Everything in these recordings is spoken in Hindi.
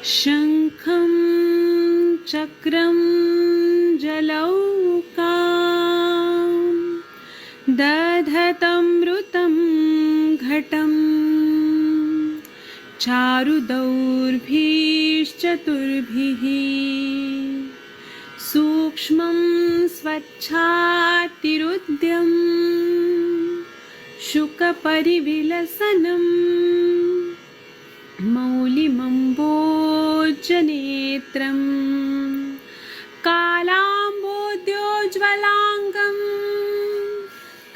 शङ्खं चक्रं जलौकां दधतमृतं घटं चारुदौर्भिश्चतुर्भिः सूक्ष्मं स्वच्छातिरुद्यं शुकपरिविलसनम् मौलिमम्बोजनेत्रं कालाम्बोद्योज्ज्वलाङ्गं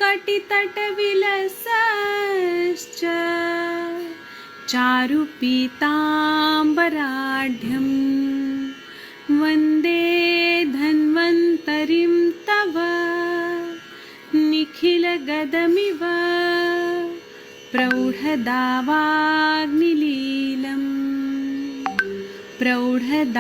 कटितटविलसश्च चारुपीताम्बराढ्यं वन्दे धन्वन्तरिं तव निखिलगदमिव प्रौढदावाग्निलीलम् प्रौढदावाग्निलीलम्।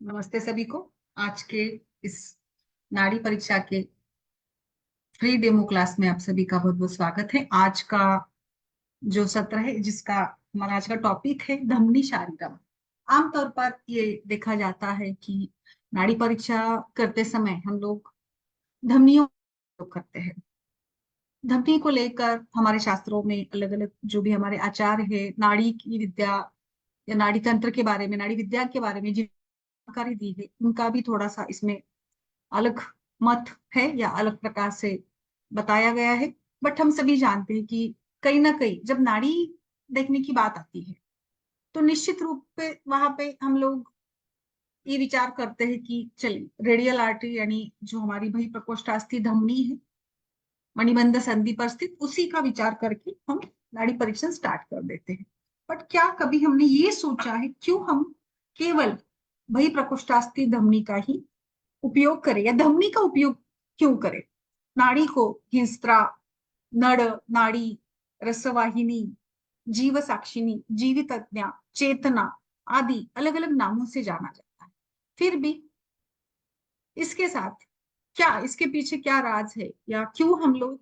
नमस्ते सभी को। आज के इस नाड़ी परीक्षा के फ्री डेमो क्लास में आप सभी का बहुत बहुत स्वागत है। आज का जो सत्र है, जिसका हमारा आज का टॉपिक है धमनी शारीरम। आमतौर पर ये देखा जाता है कि नाड़ी परीक्षा करते समय हम लोग धमनियों का उपयोग करते हैं। धमनी को लेकर हमारे शास्त्रों में अलग अलग जो भी हमारे आचार्य है, नाड़ी की विद्या या नाड़ी तंत्र के बारे में, नाड़ी विद्या के बारे में जानकारी दी है, उनका भी थोड़ा सा इसमें अलग मत है या अलग प्रकार से बताया गया है। बट हम सभी जानते हैं कि कहीं ना कहीं जब नाड़ी देखने की बात आती है तो निश्चित रूप पे वहां पे हम लोग ये विचार करते हैं कि चलिए रेडियल आर्टरी यानी जो हमारी बही प्रकोष्ठास्थि धमनी है, मणिबंध संधि पर स्थित, उसी का विचार करके हम नाड़ी परीक्षण स्टार्ट कर देते हैं। बट क्या कभी हमने ये सोचा है क्यों हम केवल बही प्रकोष्ठास्थि धमनी का ही उपयोग करें या धमनी का उपयोग क्यों करें? नाड़ी को हिंस्त्रा, नड़ नाड़ी, रसवाहिनी, जीव साक्षिणी, जीवितज्ञा, चेतना आदि अलग अलग नामों से जाना जाता है। फिर भी इसके साथ क्या इसके पीछे क्या राज है या क्यों हम लोग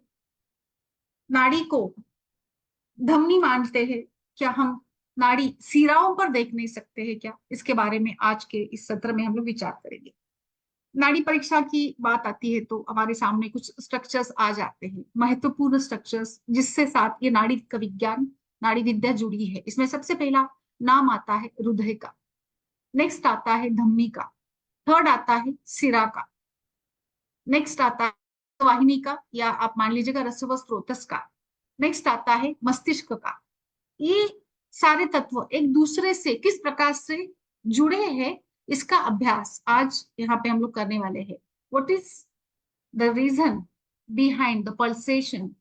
नाड़ी को धमनी मानते हैं? क्या हम नाड़ी सिराओं पर देख नहीं सकते हैं क्या? इसके बारे में आज के इस सत्र में हम लोग विचार करेंगे। नाड़ी परीक्षा की बात आती है तो हमारे सामने कुछ स्ट्रक्चर्स आ जाते हैं, महत्वपूर्ण स्ट्रक्चर्स, जिससे साथ ये नाड़ी का विज्ञान, नाड़ी विद्या जुड़ी है। इसमें सबसे पहला नाम आता है हृदय का, नेक्स्ट आता है धमनी का, थर्ड आता है सिरा का, नेक्स्ट आता है वाहिनी का या आप मान लीजिएगा रसव स्रोतस का, नेक्स्ट आता है मस्तिष्क का। ये सारे तत्व एक दूसरे से किस प्रकार से जुड़े हैं, इसका अभ्यास आज यहाँ पे हम लोग करने वाले हैं। What is the reason behind the pulsation?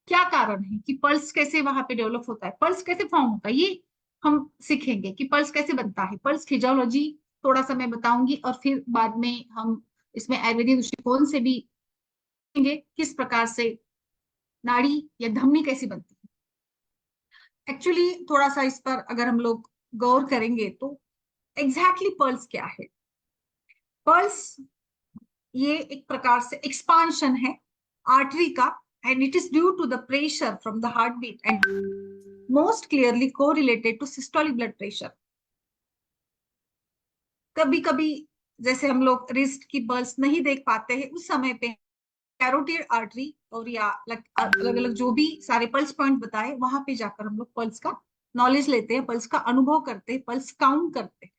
क्या कारण है कि पल्स कैसे वहां पे डेवलप होता है, पल्स कैसे फॉर्म होता है, ये हम सीखेंगे कि पल्स कैसे बनता है। पल्स फिजियोलॉजी थोड़ा सा मैं बताऊंगी और फिर बाद में हम इसमें आयुर्वेदिक दृष्टिकोण से भी देखेंगे किस प्रकार से नाड़ी या धमनी कैसी बनती है। एक्चुअली थोड़ा सा इस पर अगर हम लोग गौर करेंगे तो एग्जैक्टली पल्स क्या है? पल्स ये एक प्रकार से एक्सपांशन है आर्टरी का, and it is due to the pressure from the heartbeat and most clearly correlated to systolic blood pressure. कभी कभी जैसे हम लोग रिस्ट की पल्स नहीं देख पाते हैं, उस समय पे कैरोटिड आर्टरी और या अलग अलग जो भी सारे पल्स पॉइंट बताए, वहां पे जाकर हम लोग पल्स का नॉलेज लेते हैं, पल्स का अनुभव करते हैं, पल्स काउंट करते हैं।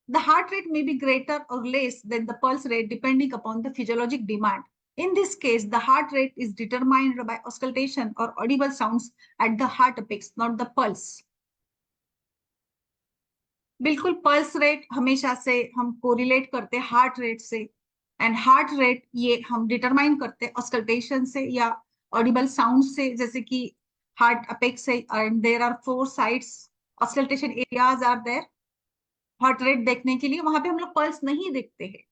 The heart rate may be greater or less than the pulse rate depending upon the physiologic demand. In this case, the heart rate is determined by auscultation or audible sounds at the heart apex, not the pulse. बिल्कुल पल्स रेट हमेशा से हम कोरिलेट करते हैं हार्ट रेट से, एंड हार्ट रेट ये हम डिटरमाइन करते हैं ऑस्कल्टेशन से या ऑडिबल साउंड से, जैसे कि हार्ट अपेक्स है and there are 4 sides, auscultation areas are there. Heart rate देखने के लिए वहां पे हम लोग पल्स नहीं देखते हैं।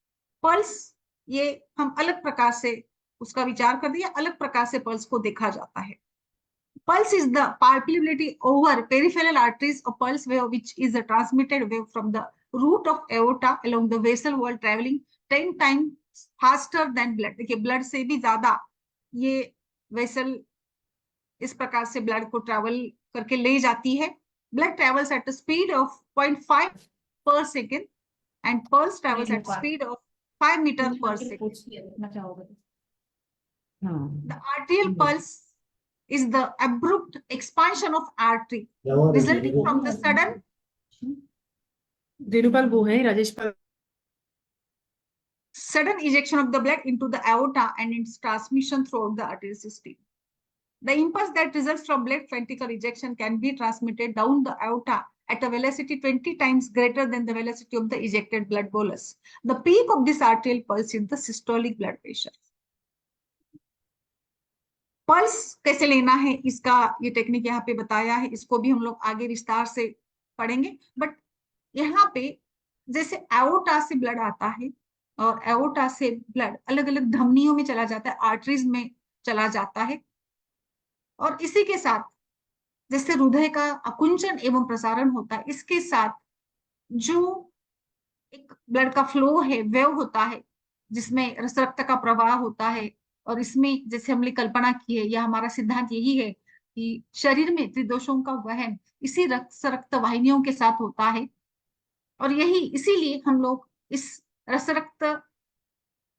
पल्स ये हम अलग प्रकार से उसका विचार कर दिया, अलग प्रकार से पल्स को देखा जाता है। Pulse is the permeability over peripheral arteries, a pulse wave which is a transmitted wave from the root of aorta along the vessel wall traveling 10 times faster than blood. देखिए ब्लड से भी ज्यादा ये वेसल इस प्रकार से ब्लड को ट्रेवल करके ले जाती है. Blood travels at speed of 0.5 per second and pulse travels at speed of 5 meter per second. The arterial pulse is the abrupt expansion of artery resulting from the दिनुपाल वो है राजेश पाल. sudden ejection of the blood into the aorta and its transmission throughout the arterial system. The impulse that results from blood ventricle ejection can be transmitted down the aorta at a velocity 20 times greater than the velocity of the ejected blood bolus. The peak of this arterial pulse is the systolic blood pressure. Pulse कैसे लेना है इसका ये टेक्निक यहाँ पे बताया है, इसको भी हम लोग आगे विस्तार से पढ़ेंगे. बट यहाँ पे जैसे एओर्टा से ब्लड आता है और एओर्टा से ब्लड अलग अलग धमनियों में चला जाता है, आर्टरीज में चला जाता है, और इसी के साथ जैसे हृदय का आकुंचन एवं प्रसारण होता है, इसके साथ जो एक ब्लड का फ्लो है, वेव होता है, जिसमें रस रक्त का प्रवाह होता है. और इसमें जैसे हमने कल्पना की है, या हमारा सिद्धांत यही है कि शरीर में त्रिदोषों का वहन इसी रक्त वाहिनियों के साथ होता है, और यही इसीलिए हम लोग इस रस रक्त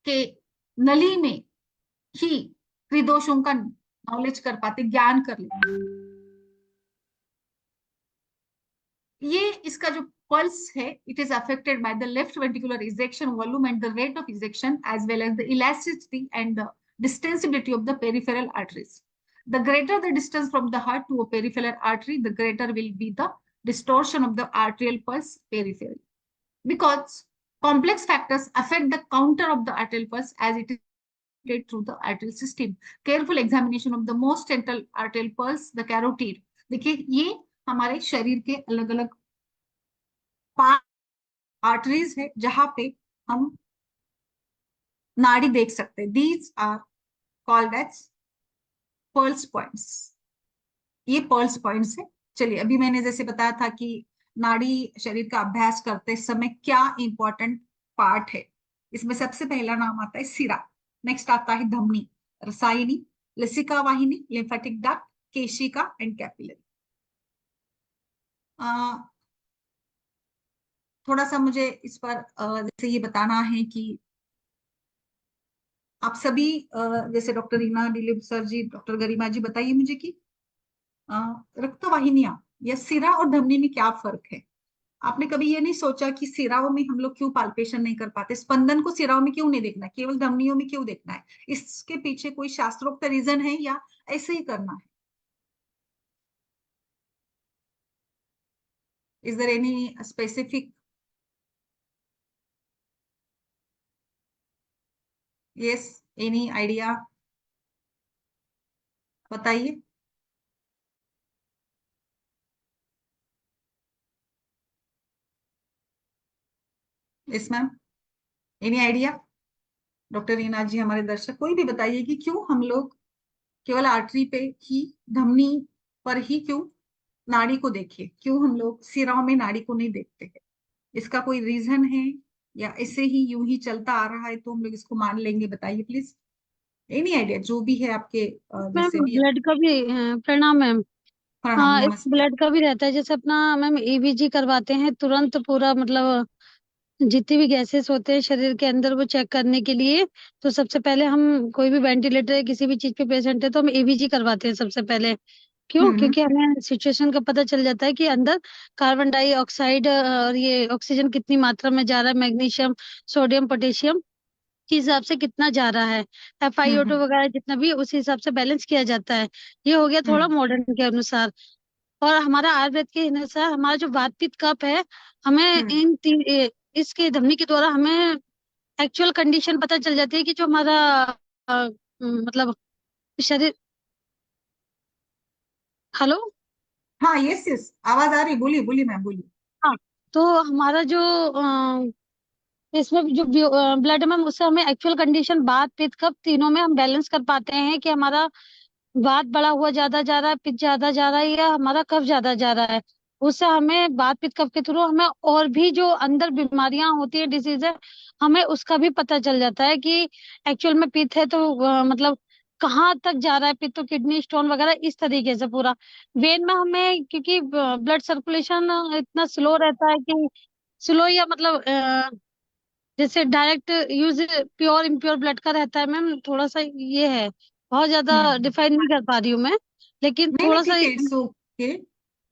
के नली में ही त्रिदोषों का नॉलेज कर पाते, ज्ञान कर लेते. ये इसका जो pulse है, it is affected by the left ventricular ejection volume and the rate of ejection as well as the elasticity and the distensibility of the peripheral arteries. The greater the distance from the heart to a peripheral artery, the greater will be the distortion of the arterial pulse peripherally. Because complex factors affect the counter of the arterial pulse as it is through the arterial system. Careful examination of the most central arterial pulse, the carotid. देखिए ये हमारे शरीर के अलग अलग आर्टरीज है जहां पे हम नाड़ी देख सकते हैं. These are called as pulse points. ये पल्स पॉइंट्स है. चलिए अभी मैंने जैसे बताया था कि नाड़ी शरीर का अभ्यास करते समय क्या इंपॉर्टेंट पार्ट है, इसमें सबसे पहला नाम आता है सिरा, नेक्स्ट आता है धमनी, रसायनी, लसिका वाहिनी, lymphatic duct, Keshika and capillary. थोड़ा सा मुझे इस पर जैसे ये बताना है कि आप सभी जैसे डॉक्टर रीना दिलीप सर जी, डॉक्टर गरिमा जी, बताइए मुझे कि रक्तवाहिनियां या सिरा और धमनी में क्या फर्क है. आपने कभी ये नहीं सोचा कि सिराओं में हम लोग क्यों पाल्पेशन नहीं कर पाते, स्पंदन को सिराओं में क्यों नहीं देखना है, केवल धमनियों में क्यों देखना है? इसके पीछे कोई शास्त्रोक्त रीजन है या ऐसे ही करना है? Is there any specific? Yes, any idea बताइए. Yes ma'am, any idea? Doctor Reena ji, हमारे दर्शक कोई भी बताइए कि क्यों हम लोग केवल आर्टरी पे ही, धमनी पर ही क्यों नाड़ी को देखें, क्यों हम लोग सिराओं में नाड़ी को नहीं देखते हैं? इसका कोई रीजन है या ऐसे ही यूं ही चलता आ रहा है तो हम लोग इसको मान लेंगे? बताइए प्लीज, एनी आइडिया जो भी है आपके मैम जैसे भी. ब्लड का भी प्रणाम मैम. प्रणाम, हाँ, नमस्ते. ब्लड का भी रहता है, जैसे अपना मैम ईवीजी करवाते हैं तुरंत पूरा, मतलब जितनी भी गैसेस होते हैं शरीर के अंदर वो चेक करने के लिए. तो सबसे पहले हम कोई भी वेंटिलेटर या किसी भी चीज पे पेशेंट है तो हम ईवीजी करवाते हैं सबसे पहले. क्यों? क्योंकि हमें सिचुएशन का पता चल जाता है कि अंदर कार्बन डाइऑक्साइड और ये ऑक्सीजन कितनी मात्रा में जा रहा है, मैग्नीशियम, सोडियम, पोटेशियम के हिसाब से कितना जा रहा है, FiO2 वगैरह जितना भी उस हिसाब से बैलेंस किया जाता है. ये हो गया थोड़ा मॉडर्न के अनुसार. और हमारा आयुर्वेद के अनुसार हमारा जो वात पित्त कफ है, हमें इसके धमनी के द्वारा हमें एक्चुअल कंडीशन पता चल जाती है कि जो हमारा मतलब शरीर. हेलो. हाँ, यस यस, आवाज आ रही, बोलिए बोलिए मैम, बोलिए. हाँ, तो हमारा जो इसमें जो ब्लड में उससे हमें एक्चुअल कंडीशन बात पित्त कफ तीनों में हम बैलेंस कर पाते हैं कि हमारा वात बढ़ा हुआ ज्यादा जा रहा है, पित्त ज्यादा जा रहा है, या हमारा कफ ज्यादा जा रहा है, उससे हमें वात पित्त कफ के थ्रू हमें और भी जो अंदर बीमारियां होती है, डिसीज है, हमें उसका भी पता चल जाता है कि एक्चुअल में पित्त है तो मतलब कहाँ तक जा रहा है पित्त, तो किडनी स्टोन वगैरह इस तरीके से पूरा वेन में हमें, क्योंकि ब्लड सर्कुलेशन इतना स्लो रहता है कि स्लो या मतलब जैसे direct use pure impure blood का रहता है मैम, थोड़ा सा ये है, बहुत ज्यादा हम्म। डिफाइन नहीं कर पा रही हूँ मैं, लेकिन नहीं नहीं थोड़ा सा ठीक है, इट्स ओके।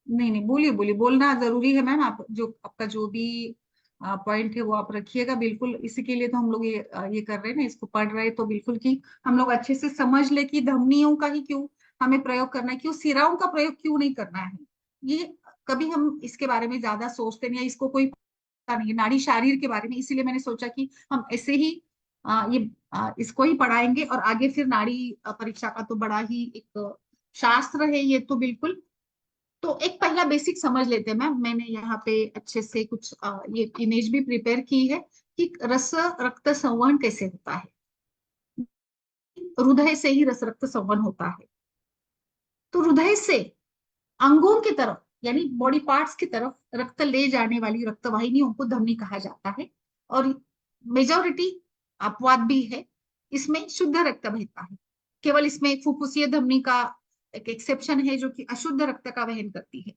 नहीं नहीं, बोलिए बोलिए, बोलना जरूरी है मैम। आप जो आपका जो भी पॉइंट है वो आप रखिएगा बिल्कुल। इसी के लिए तो हम लोग ये कर रहे हैं ना, इसको पढ़ रहे हैं, तो बिल्कुल कि हम लोग अच्छे से समझ ले कि धमनियों का ही क्यों हमें प्रयोग करना है, क्यों सिराओं का प्रयोग क्यों नहीं करना है। ये कभी हम इसके बारे में ज्यादा सोचते नहीं, या इसको कोई पता नहीं है नाड़ी शारीर के बारे में। इसीलिए मैंने सोचा कि हम ऐसे ही इसको ही पढ़ाएंगे, और आगे फिर नाड़ी परीक्षा का तो बड़ा ही एक शास्त्र है ये तो बिल्कुल। तो एक पहला बेसिक समझ लेते हैं मैम। मैंने यहाँ पे अच्छे से कुछ ये इमेज भी प्रिपेयर की है कि रस रक्त संवहन कैसे होता है। हृदय से ही रस रक्त संवहन होता है। तो हृदय से अंगों की तरफ, यानी बॉडी पार्ट्स की तरफ रक्त ले जाने वाली रक्त वाहिनियों को धमनी कहा जाता है। और मेजोरिटी अपवाद भी है, इसमें शुद्ध रक्त बहता है। केवल इसमें एक फुफ्फुसीय धमनी का एक एक्सेप्शन है, जो कि अशुद्ध रक्त का वहन करती है।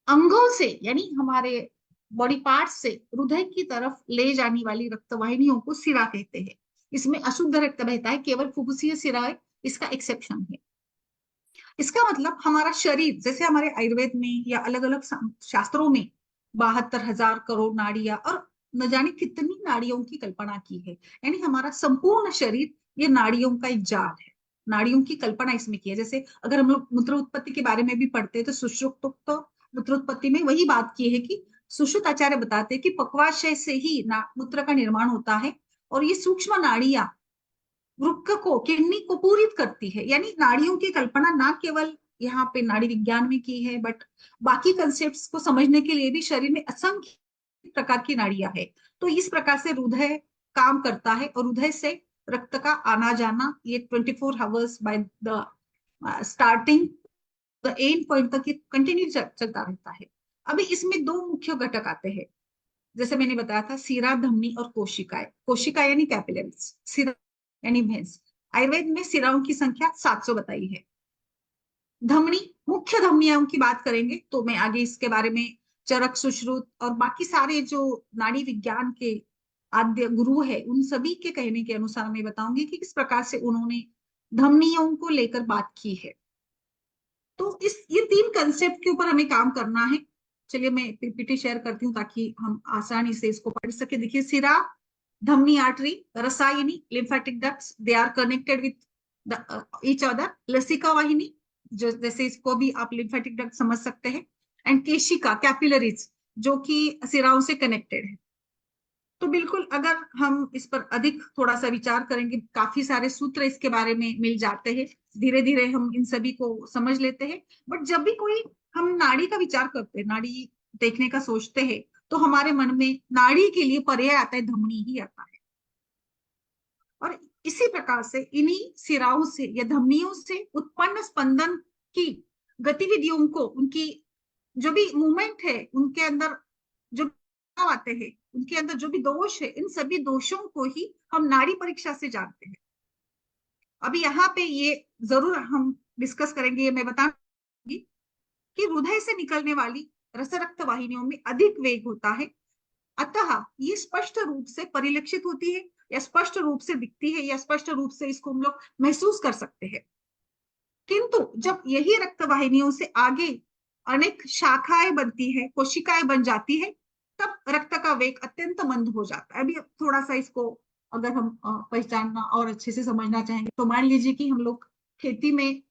अंगों से यानी हमारे बॉडी पार्ट से हृदय की तरफ ले जाने वाली रक्त वाहिनियों को सिरा कहते हैं। इसमें अशुद्ध रक्त बहता है, केवल फुफ्फुसीय सिरा इसका एक्सेप्शन है। इसका मतलब हमारा शरीर, जैसे हमारे आयुर्वेद में या अलग अलग शास्त्रों में 72,000 करोड़ नाड़ियां और न जाने कितनी नाड़ियों की कल्पना की है। यानी हमारा संपूर्ण शरीर ये नाड़ियों का एक जाल है। नाड़ियों की कल्पना इसमें की है। जैसे अगर हम लोग मूत्र उत्पत्ति के बारे में भी पढ़ते हैं, तो सुश्रुत तो मूत्र उत्पत्ति में वही बात की है कि सुश्रुत आचार्य बताते हैं कि पक्वाशय से ही मूत्र का निर्माण होता है, और ये सूक्ष्म नाड़ियां वृक्क को, किडनी को पूरित करती है। यानी नाड़ियों की कल्पना ना केवल यहाँ पे नाड़ी विज्ञान में की है, बट बाकी कंसेप्ट को समझने के लिए भी शरीर में असंख्य प्रकार की नाड़ियां है। तो इस प्रकार से हृदय काम करता है, और हृदय से रक्त का आना जाना ये 24 hours by the starting the end point तक कंटिन्यू चलता रहता है। अभी इसमें दो मुख्य घटक आते हैं। जैसे मैंने बताया था, सिरा, धमनी और कोशिकाएं। कोशिका यानी कैपिलरीज, सिरा यानी भैंस। आयुर्वेद में सिराओं की संख्या 700 बताई है। धमनी, मुख्य धमनियों की बात करेंगे तो मैं आगे इसके बारे में चरक, सुश्रुत और बाकी सारे जो नाड़ी विज्ञान के आद्य गुरु है उन सभी के कहने के अनुसार मैं बताऊंगी कि किस प्रकार से उन्होंने धमनियों को लेकर बात की है। तो ये तीन कंसेप्ट के ऊपर हमें काम करना है। चलिए मैं पीपीटी शेयर करती हूँ ताकि हम आसानी से इसको पढ़ सके। देखिए, सिरा, धमनी आर्टरी, रसायनी lymphatic ducts, they are connected with each other. लसिका वाहिनी, जो जैसे इसको भी आप लिम्फेटिक डक्ट समझ सकते हैं। एंड केशिका, कैपिलरीज, जो कि सिराओं से कनेक्टेड है। तो बिल्कुल अगर हम इस पर अधिक थोड़ा सा विचार करेंगे, काफी सारे सूत्र इसके बारे में मिल जाते हैं, धीरे धीरे हम इन सभी को समझ लेते हैं। बट जब भी कोई हम नाड़ी का विचार करते हैं, नाड़ी देखने का सोचते हैं, तो हमारे मन में नाड़ी के लिए पर्याय आता है धमनी ही आता है। और इसी प्रकार से इन्हीं सिराओं से या धमनियों से उत्पन्न स्पंदन की गतिविधियों को, उनकी जो भी मूवमेंट है, उनके अंदर जो आते हैं, उनके अंदर जो भी दोष है, इन सभी दोषों को ही हम नाड़ी परीक्षा से जानते हैं। अभी यहाँ पे ये जरूर हम डिस्कस करेंगे, ये मैं बताऊंगी कि हृदय से निकलने वाली रस रक्त वाहिनियों में अधिक वेग होता है, अतः ये स्पष्ट रूप से परिलक्षित होती है, या स्पष्ट रूप से दिखती है, या स्पष्ट रूप से इसको हम लोग महसूस कर सकते हैं। किंतु जब यही रक्त वाहिनियों से आगे अनेक शाखाएं बनती है, कोशिकाएं बन जाती है, तब रक्त का वेग अत्यंत मंद हो जाता है। अभी थोड़ा सा इसको अगर हम पहचानना और अच्छे से समझना चाहेंगे, तो मान लीजिए कि हम लोग खेती में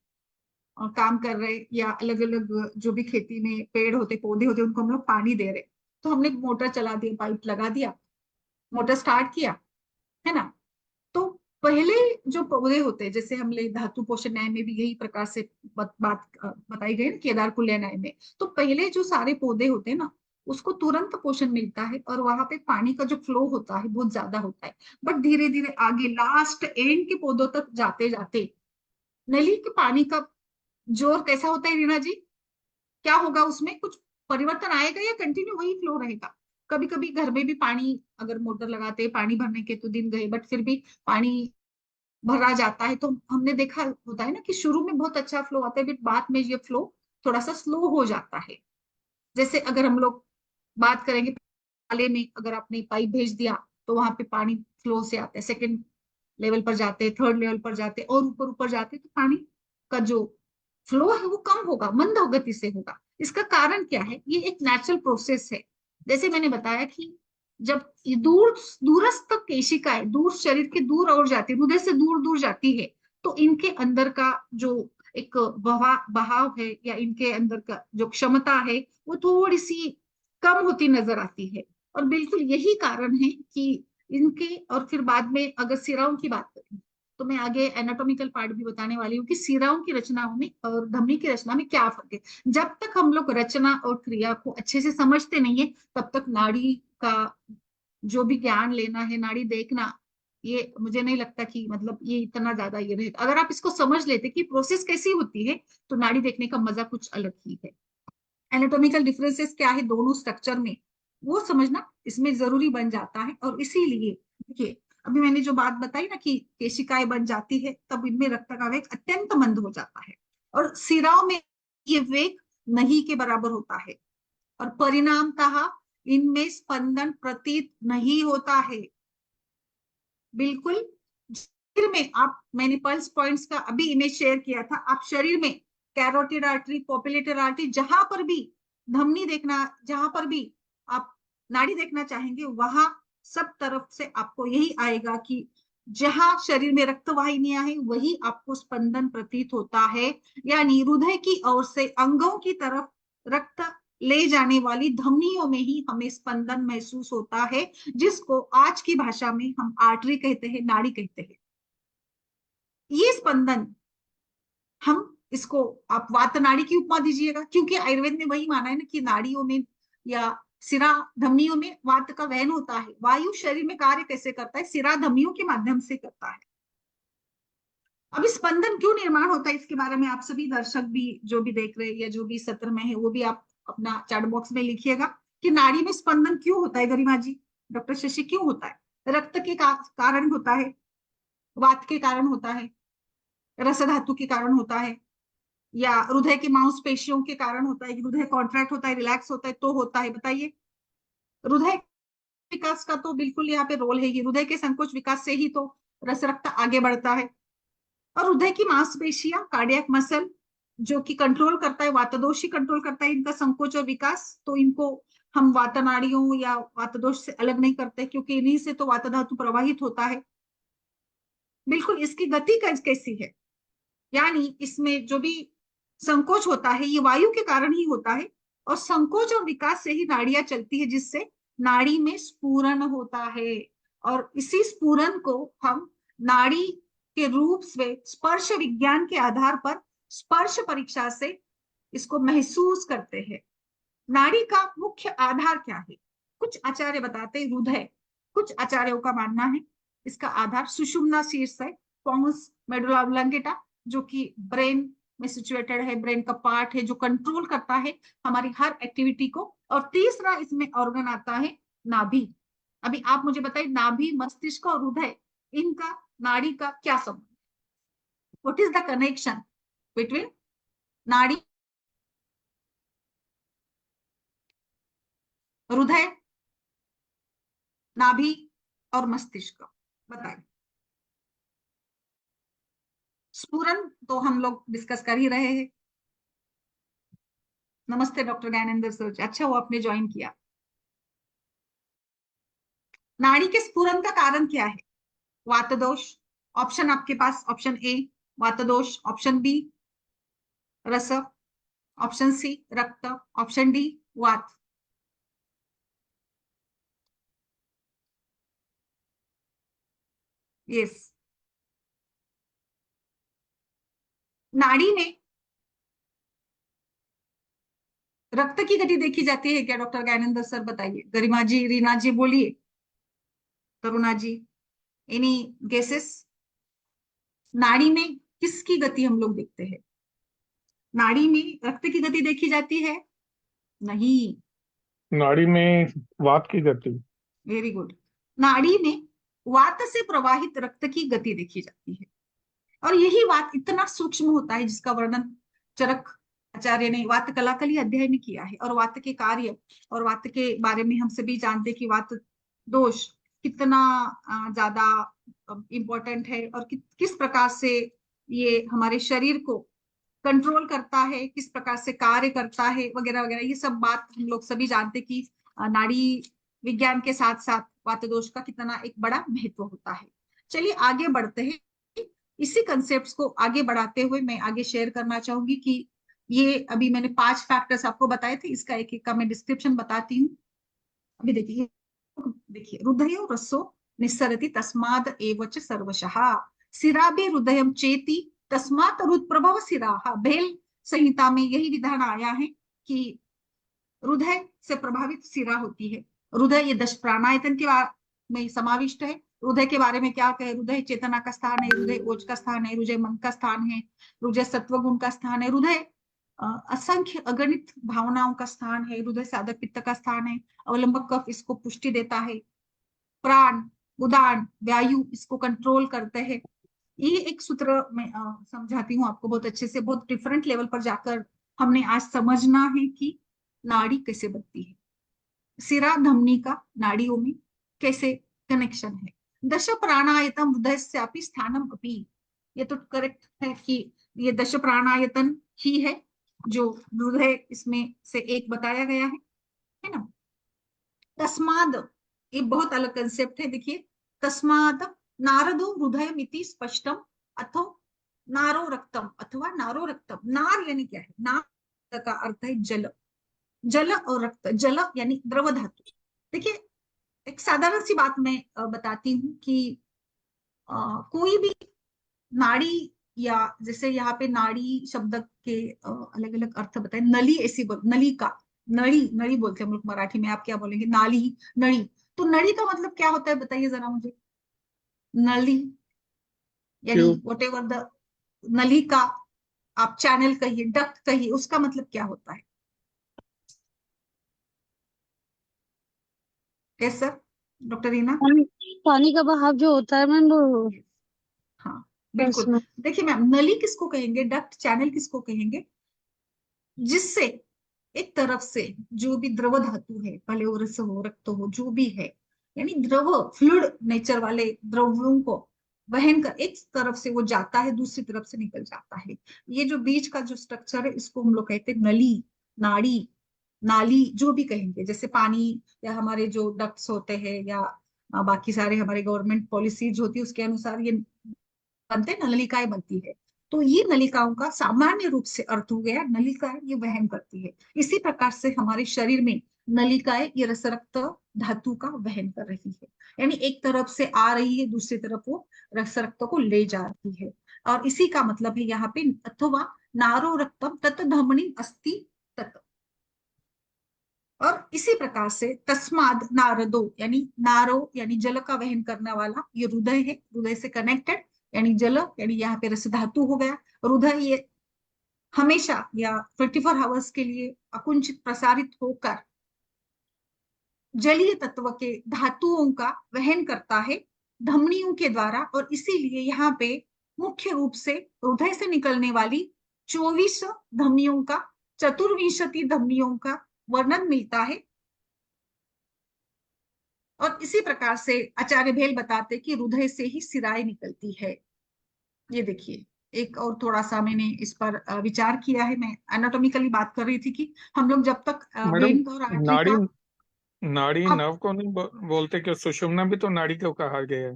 काम कर रहे, या अलग अलग जो भी खेती में पेड़ होते, पौधे होते, उनको हम लोग पानी दे रहे। तो हमने मोटर चला दिया, पाइप लगा दिया, मोटर स्टार्ट किया, है ना। तो पहले जो पौधे होते हैं, जैसे हम ले धातु पोषण न्याय में भी यही प्रकार से बात बताई गई, केदार कुल्य न्याय में। तो पहले जो सारे पौधे होते हैं ना, उसको तुरंत पोषण मिलता है, और वहां पे पानी का जो फ्लो होता है बहुत ज्यादा होता है। बट धीरे धीरे आगे लास्ट एंड के पौधों तक जाते जाते नली के पानी का जोर कैसा होता है रीना जी? क्या होगा उसमें? कुछ परिवर्तन आएगा या कंटिन्यू वही फ्लो रहेगा? कभी कभी घर में भी पानी, अगर मोटर लगाते हैं पानी भरने के तो दिन गए, बट फिर भी पानी भरा जाता है, तो हमने देखा होता है ना कि शुरू में बहुत अच्छा फ्लो आता है, बट बाद में ये फ्लो थोड़ा सा स्लो हो जाता है। जैसे अगर हम लोग बात करेंगे, नाले में अगर आपने पाइप भेज दिया तो वहां पे पानी फ्लो से आता है, सेकंड लेवल पर जाते हैं, थर्ड लेवल पर जाते हैं और ऊपर ऊपर जाते हैं, तो पानी का जो फ्लो है वो कम होगा, मंद गति से होगा। इसका कारण क्या है? ये एक नेचुरल प्रोसेस है। जैसे मैंने बताया कि जब ये दूरस्थ केशिकाएं दूर, शरीर के दूर और जाती है, हृदय से दूर दूर जाती है, तो इनके अंदर का जो एक बहाव है या इनके अंदर का जो क्षमता है वो थोड़ी सी कम होती नजर आती है। और बिल्कुल यही कारण है कि इनके, और फिर बाद में अगर सिराओं की बात करें तो मैं आगे एनाटॉमिकल पार्ट भी बताने वाली हूँ कि सिराओं की रचनाओं में और धमनी की रचना में क्या फर्क है। जब तक हम लोग रचना और क्रिया को अच्छे से समझते नहीं है, तब तक नाड़ी का जो भी ज्ञान लेना है, नाड़ी देखना, ये मुझे नहीं लगता कि मतलब ये इतना ज्यादा ये रहे। अगर आप इसको समझ लेते कि प्रोसेस कैसी होती है, तो नाड़ी देखने का मजा कुछ अलग ही है। एनाटॉमिकल डिफरेंसेस क्या है दोनों स्ट्रक्चर में, वो समझना इसमें जरूरी बन जाता है। और इसीलिए देखिए, अभी मैंने जो बात बताई ना कि केशिकाएं बन जाती है, तब इनमें रक्त का वेग अत्यंत मंद हो जाता है, और सिराओं में ये वेग नहीं के बराबर होता है, और परिणाम कहा, इनमें स्पंदन प्रतीत नहीं होता है। बिल्कुल शरीर में आप, मैंने पल्स पॉइंट्स का अभी इमेज शेयर किया था, आप शरीर में कैरोटिड आर्टरी, पोपिलेटर आर्टरी, जहां पर भी धमनी देखना, जहां पर भी आप नाड़ी देखना चाहेंगे, वहां सब तरफ से आपको यही आएगा कि जहां शरीर में रक्त वाहिनियां हैं वही आपको स्पंदन प्रतीत होता है। यानी हृदय की ओर से अंगों की तरफ रक्त ले जाने वाली धमनियों में ही हमें स्पंदन महसूस होता है, जिसको आज की भाषा में हम आर्टरी कहते हैं, नाड़ी कहते हैं। ये स्पंदन, हम इसको आप वात नाड़ी की उपमा दीजिएगा, क्योंकि आयुर्वेद में वही माना है ना कि नाड़ियों में या सिरा धमनियों में वात का वहन होता है। वायु शरीर में कार्य कैसे करता है? सिरा धमनियों के माध्यम से करता है। अब स्पंदन क्यों निर्माण होता है, इसके बारे में आप सभी दर्शक भी जो भी देख रहे हैं या जो भी सत्र में है, वो भी आप अपना चैट बॉक्स में लिखिएगा कि नाड़ी में स्पंदन क्यों होता है गरिमा जी, डॉक्टर शशि, क्यों होता है? रक्त के कारण होता है, वात के कारण होता है, रस धातु के कारण होता है, या हृदय की मांसपेशियों के कारण होता है कि हृदय कॉन्ट्रैक्ट होता है, रिलैक्स होता है, तो होता है? बताइए। हृदय विकास का तो बिल्कुल यहाँ पे रोल है ही, हृदय के संकोच विकास से ही तो रस रक्त आगे बढ़ता है। और हृदय की मांसपेशियां, कार्डियक मसल, जो कि कंट्रोल करता है, वातदोष ही कंट्रोल करता है इनका संकोच और विकास, तो इनको हम वातनाड़ियों या वातदोष से अलग नहीं करते, क्योंकि इन्हीं से तो वात धातु प्रवाहित होता है। बिल्कुल इसकी गति कैसी है, यानी इसमें जो भी संकोच होता है ये वायु के कारण ही होता है, और संकोच और विकास से ही नाड़ियां चलती है, जिससे नाड़ी में स्फुरण होता है। और इसी स्फुरण को हम नाड़ी के रूप से स्पर्श विज्ञान के आधार पर स्पर्श परीक्षा से इसको महसूस करते हैं। नाड़ी का मुख्य आधार क्या है? कुछ आचार्य बताते हैं हृदय, कुछ आचार्यों का मानना है इसका आधार सुषुम्ना शीर्ष है, पॉन्स मेडुला ऑब्लंगेटा, जो कि ब्रेन में सिचुएटेड है, ब्रेन का पार्ट है जो कंट्रोल करता है हमारी हर एक्टिविटी को। और तीसरा इसमें ऑर्गन आता है नाभि। अभी आप मुझे बताइए, नाभि, मस्तिष्क और हृदय, इनका नाड़ी का क्या संबंध? What is the connection between नाड़ी, हृदय, नाभि और मस्तिष्क? बताइए। स्फुरन तो हम लोग डिस्कस कर ही रहे हैं। नमस्ते डॉक्टर ज्ञानेंद्र सर, अच्छा वो आपने ज्वाइन किया। नाड़ी के स्फुरन का कारण क्या है? वातदोष, ऑप्शन आपके पास, ऑप्शन ए वातदोष, ऑप्शन बी रस, ऑप्शन सी रक्त, ऑप्शन डी वात। यस, नाड़ी में रक्त की गति देखी जाती है क्या डॉक्टर ज्ञानेंद्र सर? बताइए। गरिमा जी, रीना जी बोलिए, करुणा जी, एनी गेसेस? नाड़ी में किसकी गति हम लोग देखते हैं? नाड़ी में रक्त की गति देखी जाती है? नहीं। नाड़ी में वात की गति। Very good. नाड़ी में वात से प्रवाहित रक्त की गति देखी जाती है, और यही वात इतना सूक्ष्म होता है जिसका वर्णन चरक आचार्य ने वात कलाकली अध्याय में किया है। और वात के कार्य और वात के बारे में हम सभी जानते हैं कि वात दोष कितना ज्यादा इम्पोर्टेंट है, और किस प्रकार से ये हमारे शरीर को कंट्रोल करता है, किस प्रकार से कार्य करता है, वगैरह वगैरह। ये सब बात हम लोग सभी जानते कि नाड़ी विज्ञान के साथ साथ वात दोष का कितना एक बड़ा महत्व होता है। चलिए आगे बढ़ते हैं। इसी कंसेप्ट को आगे बढ़ाते हुए मैं आगे शेयर करना चाहूंगी कि ये अभी मैंने 5 फैक्टर्स आपको बताए थे, इसका एक एक का मैं डिस्क्रिप्शन बताती हूँ। अभी देखिए, हृदयो रसो निस्सरति तस्माद एवच सर्वशः सिराभि हृदयम चेति तस्मात् हृदप्रभव सिराः। भेल संहिता में यही विधान आया है कि हृदय से प्रभावित सिरा होती है। हृदय ये 10 प्राणायतन के में समाविष्ट है। हृदय के बारे में क्या कहे? हृदय चेतना का स्थान है, हृदय ओज का स्थान है, हृदय मन का स्थान है, हृदय सत्वगुण का स्थान है, हृदय असंख्य अगणित भावनाओं का स्थान है, हृदय साधक पित्त का स्थान है, अवलंबक कफ इसको पुष्टि देता है, प्राण उदान वायु इसको कंट्रोल करते हैं। ये एक सूत्र मैं समझाती हूँ आपको बहुत अच्छे से। बहुत डिफरेंट लेवल पर जाकर हमने आज समझना है कि नाड़ी कैसे बनती है, सिरा धमनी का नाड़ियों में कैसे कनेक्शन है। दश प्राणायतन हृदय से अपि स्थानम अपि, ये तो करेक्ट है कि ये 10 प्राणायतन ही है जो हृदय इसमें से एक बताया गया है ना। तस्माद ये बहुत अलग कंसेप्ट है। देखिए, तस्माद नारदो हृदय मिति स्पष्टम अथो नारो रक्तम अथवा नारो रक्तम। नार यानी क्या है? नार का अर्थ है जल, जल और रक्त। जल यानी द्रव धातु। देखिए, एक साधारण सी बात मैं बताती हूँ कि कोई भी नाड़ी, या जैसे यहाँ पे नाड़ी शब्द के अलग अलग अर्थ बताए। नली ऐसी नली का, नड़ी नड़ी बोलते हैं हम लोग मराठी में, आप क्या बोलेंगे? नाली, नड़ी। तो नड़ी का मतलब क्या होता है बताइए जरा मुझे। नली यानी वट एवर द नली का आप चैनल कहिए, डक्ट कहिए, उसका मतलब क्या होता है? Yes sir, doctor Reena. पानी का बहाव जो होता है मैम, वो हाँ बिल्कुल। उसमें देखिए मैम, नली किसको कहेंगे, डक्ट चैनल किसको कहेंगे? जिससे एक तरफ से जो भी द्रव धातु है, भले वो रस हो, रक्त हो, जो भी है, यानी द्रव फ्लूइड नेचर वाले द्रव्यों को वहन कर एक तरफ से वो जाता है, दूसरी तरफ से निकल जाता है। ये जो बीच का जो स्ट्रक्चर है इसको हम लोग कहते हैं नली, नाड़ी, नाली, जो भी कहेंगे। जैसे पानी या हमारे जो डक्ट्स होते हैं, या बाकी सारे हमारे गवर्नमेंट पॉलिसीज होती है उसके अनुसार ये बनते, नलिकाएं बनती है। तो ये नलिकाओं का सामान्य रूप से अर्थ हो गया, नलिकाएं ये वहन करती है। इसी प्रकार से हमारे शरीर में नलिकाएं ये रस रक्त धातु का वहन कर रही है, यानी एक तरफ से आ रही है, दूसरी तरफ वो रस रक्त को ले जा रही है। और इसी का मतलब है यहाँ पे अथवा नारो रक्तम तत् धमनी अस्ति तत्। और इसी प्रकार से तस्माद नारदो, यानी नारो यानी जल का वहन करने वाला, ये हृदय है, हृदय से कनेक्टेड, यानी जल यानी यहाँ पे रस धातु हो गया। हृदय ये हमेशा या 24 आवर्स के लिए अकुंठित प्रसारित होकर जलीय तत्व के धातुओं का वहन करता है धमनियों के द्वारा। और इसीलिए यहाँ पे मुख्य रूप से हृदय से निकलने वाली 24 धमनियों का, चतुर्विंशति धमनियों का वर्णन मिलता है। और इसी प्रकार से आचार्य भेल बताते कि हृदय से ही सिराएं निकलती है। ये देखिए, एक और थोड़ा सा मैंने इस पर विचार किया है। मैं एनाटॉमिकली बात कर रही थी कि हम लोग जब तक मैडम, वेन और आर्टरी नाड़ी का नाड़ी अब, नव को नहीं बोलते कि सुषुम्ना भी तो नाड़ी को कहा गया है।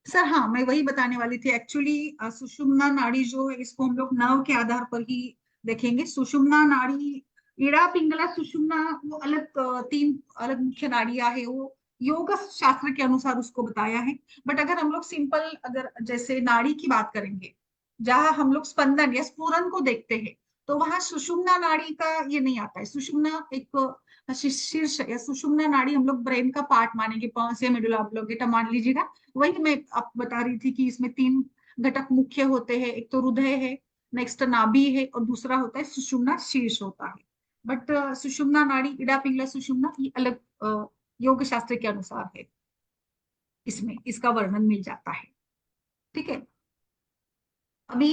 सर हाँ, मैं वही बताने वाली थी एक्चुअली। सुषुम्ना नाड़ी जो है इसको हम लोग नव के आधार पर ही देखेंगे। सुषुम्ना नाड़ी, इड़ा पिंगला सुषुम्ना, वो अलग 3 अलग मुख्य नाड़ियां है, वो योग शास्त्र के अनुसार उसको बताया है। बट अगर हम लोग सिंपल अगर जैसे नाड़ी की बात करेंगे, जहां हम लोग स्पंदन या स्फुरन को देखते हैं, तो वहां सुषुम्ना नाड़ी का ये नहीं आता है। सुषुम्ना एक शीर्ष या सुषुम्ना नाड़ी हम लोग ब्रेन का पार्ट मानेंगे, पॉन्स या मेडुला ऑब्लोंगेटा मान लीजिएगा। वही मैं आप बता रही थी कि इसमें 3 घटक मुख्य होते हैं, एक तो हृदय है, नेक्स्ट नाभि है, और दूसरा होता है सुषुम्ना शीर्ष होता है। बट सुषुम्ना नाड़ी, इडा पिंगला सुषुम्ना, ये अलग योग शास्त्र के अनुसार है, इसमें इसका वर्णन मिल जाता है। ठीक है, अभी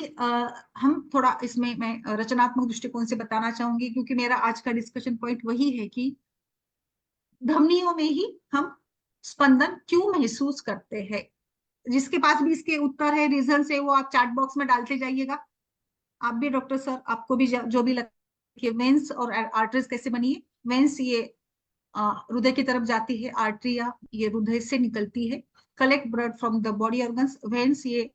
हम थोड़ा इसमें मैं रचनात्मक दृष्टिकोण से बताना चाहूंगी, क्योंकि मेरा आज का डिस्कशन पॉइंट वही है कि धमनियों में ही हम स्पंदन क्यों महसूस करते हैं। जिसके पास भी इसके उत्तर है, रीजन है, वो आप चैट बॉक्स में डालते जाइएगा। आप भी डॉक्टर सर, आपको भी जो भी लगता है, वेंस और आर्टरीज कैसे बनी है। वेंस ये हृदय की तरफ जाती है, आर्टरिया ये हृदय से निकलती है, collect blood from the body organs. Veins ये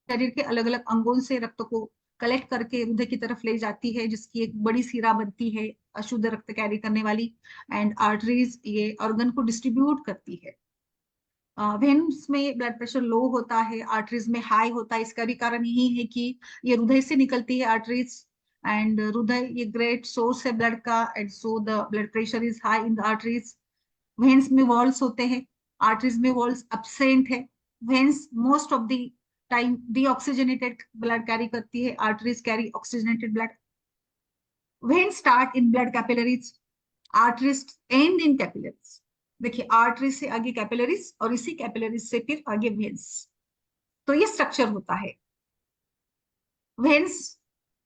शरीर के अलग अलग अंगों से रक्त को कलेक्ट करके हृदय की तरफ ले जाती है, जिसकी एक बड़ी सिरा बनती है अशुद्ध रक्त कैरी करने वाली। एंड आर्टरीज ये ऑर्गन को डिस्ट्रीब्यूट करती है। वेन्स में ब्लड प्रेशर लो होता है, आर्टरीज में हाई होता है। इसका भी कारण यही है कि ये हृदय से निकलती है आर्टरीज, एंड हृदय ये ग्रेट सोर्स है ब्लड का, and so the blood pressure is high in the arteries. Veins में वॉल्स होते हैं, आर्टरीज में वॉल्स एब्सेंट है। Veins most of the time deoxygenated blood carry करती है, arteries carry oxygenated blood. Veins start in blood capillaries, arteries and in capillaries. देखिए, आर्टरीज से आगे कैपिलरीज, और इसी कैपिलरीज से फिर आगे वेन्स। तो ये स्ट्रक्चर होता है। वेन्स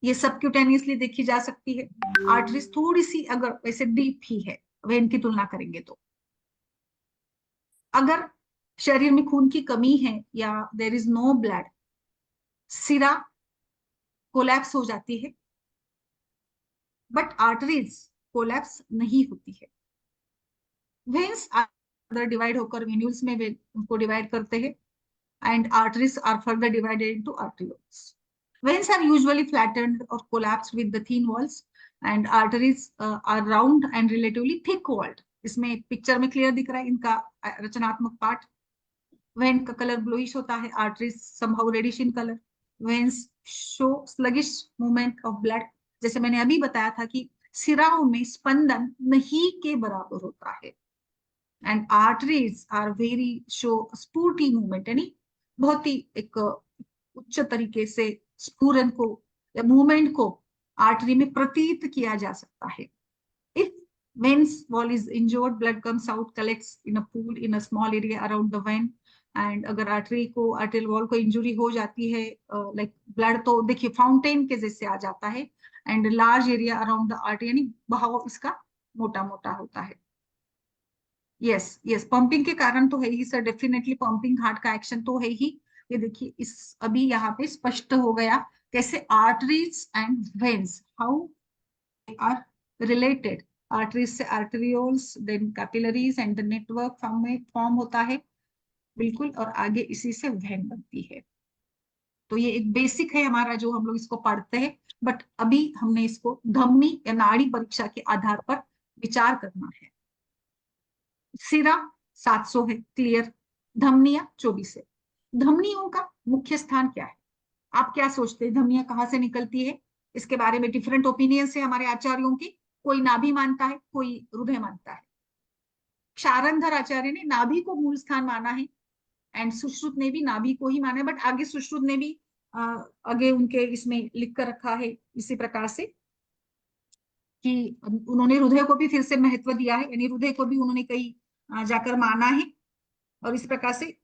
ये सबक्यूटेनियसली देखी जा सकती है, आर्टरीज थोड़ी सी अगर वैसे डीप ही है वेन की तुलना करेंगे तो। अगर शरीर में खून की कमी है या देर इज नो ब्लड, सिरा कोलैप्स हो जाती है, बट आर्टरीज कोलैप्स नहीं होती है। वेन्स डिवाइड होकर वेन्यूल्स में उनको डिवाइड करते हैं, and arteries are further divided into arterioles. Veins are usually flattened or collapsed with the thin walls, and arteries are round and relatively thick walled. इसमें पिक्चर में क्लियर दिख रहा है इनका रचनात्मक पार्ट। वेन का कलर ब्लूइश होता है, arteries somehow reddish in color. Veins show sluggish movement of blood. जैसे मैंने अभी बताया था कि सिराओं में स्पंदन नहीं के बराबर होता है, एंड आर्टरीज आर वेरी शो स्फूर्ति मूवमेंट, यानी बहुत ही एक उच्च तरीके से स्फुरन को या मूवमेंट को आर्टरी में प्रतीत किया जा सकता है। If veins wall is injured, blood comes out, collects in a pool in a small area around the when. And अगर आर्टरी को, आर्टरियल वॉल को इंजुरी हो जाती है, लाइक ब्लड तो देखिए फाउंटेन के जैसे आ जाता है, and large area around the artery, यानी बहाव इसका मोटा मोटा होता है। यस यस, पंपिंग के कारण तो है ही सर, डेफिनेटली पंपिंग हार्ट का एक्शन तो है ही। ये देखिए, इस अभी यहाँ पे स्पष्ट हो गया कैसे arteries and veins how are related. Arteries से arterioles, then capillaries, and the network form होता है, बिल्कुल, और आगे इसी से वेन बनती है। तो ये एक बेसिक है हमारा जो हम लोग इसको पढ़ते हैं, बट अभी हमने इसको धमनी या नाड़ी परीक्षा के आधार पर विचार करना है। सिरा 700 है, क्लियर। धमनियां 24 है। धमनियों का मुख्य स्थान क्या है? आप क्या सोचते हैं, धमनियां कहाँ से निकलती है? इसके बारे में डिफरेंट ओपिनियन है हमारे आचार्यों की। कोई नाभि मानता है, कोई हृदय मानता है। क्षारंधर आचार्य ने नाभि को मूल स्थान माना है, एंड सुश्रुत ने भी नाभि को ही माना है, बट आगे सुश्रुत ने भी आगे उनके इसमें लिख कर रखा है इसी प्रकार से कि उन्होंने हृदय को भी फिर से महत्व दिया है, यानी हृदय को भी उन्होंने कहीं जाकर माना है। और इस प्रकार से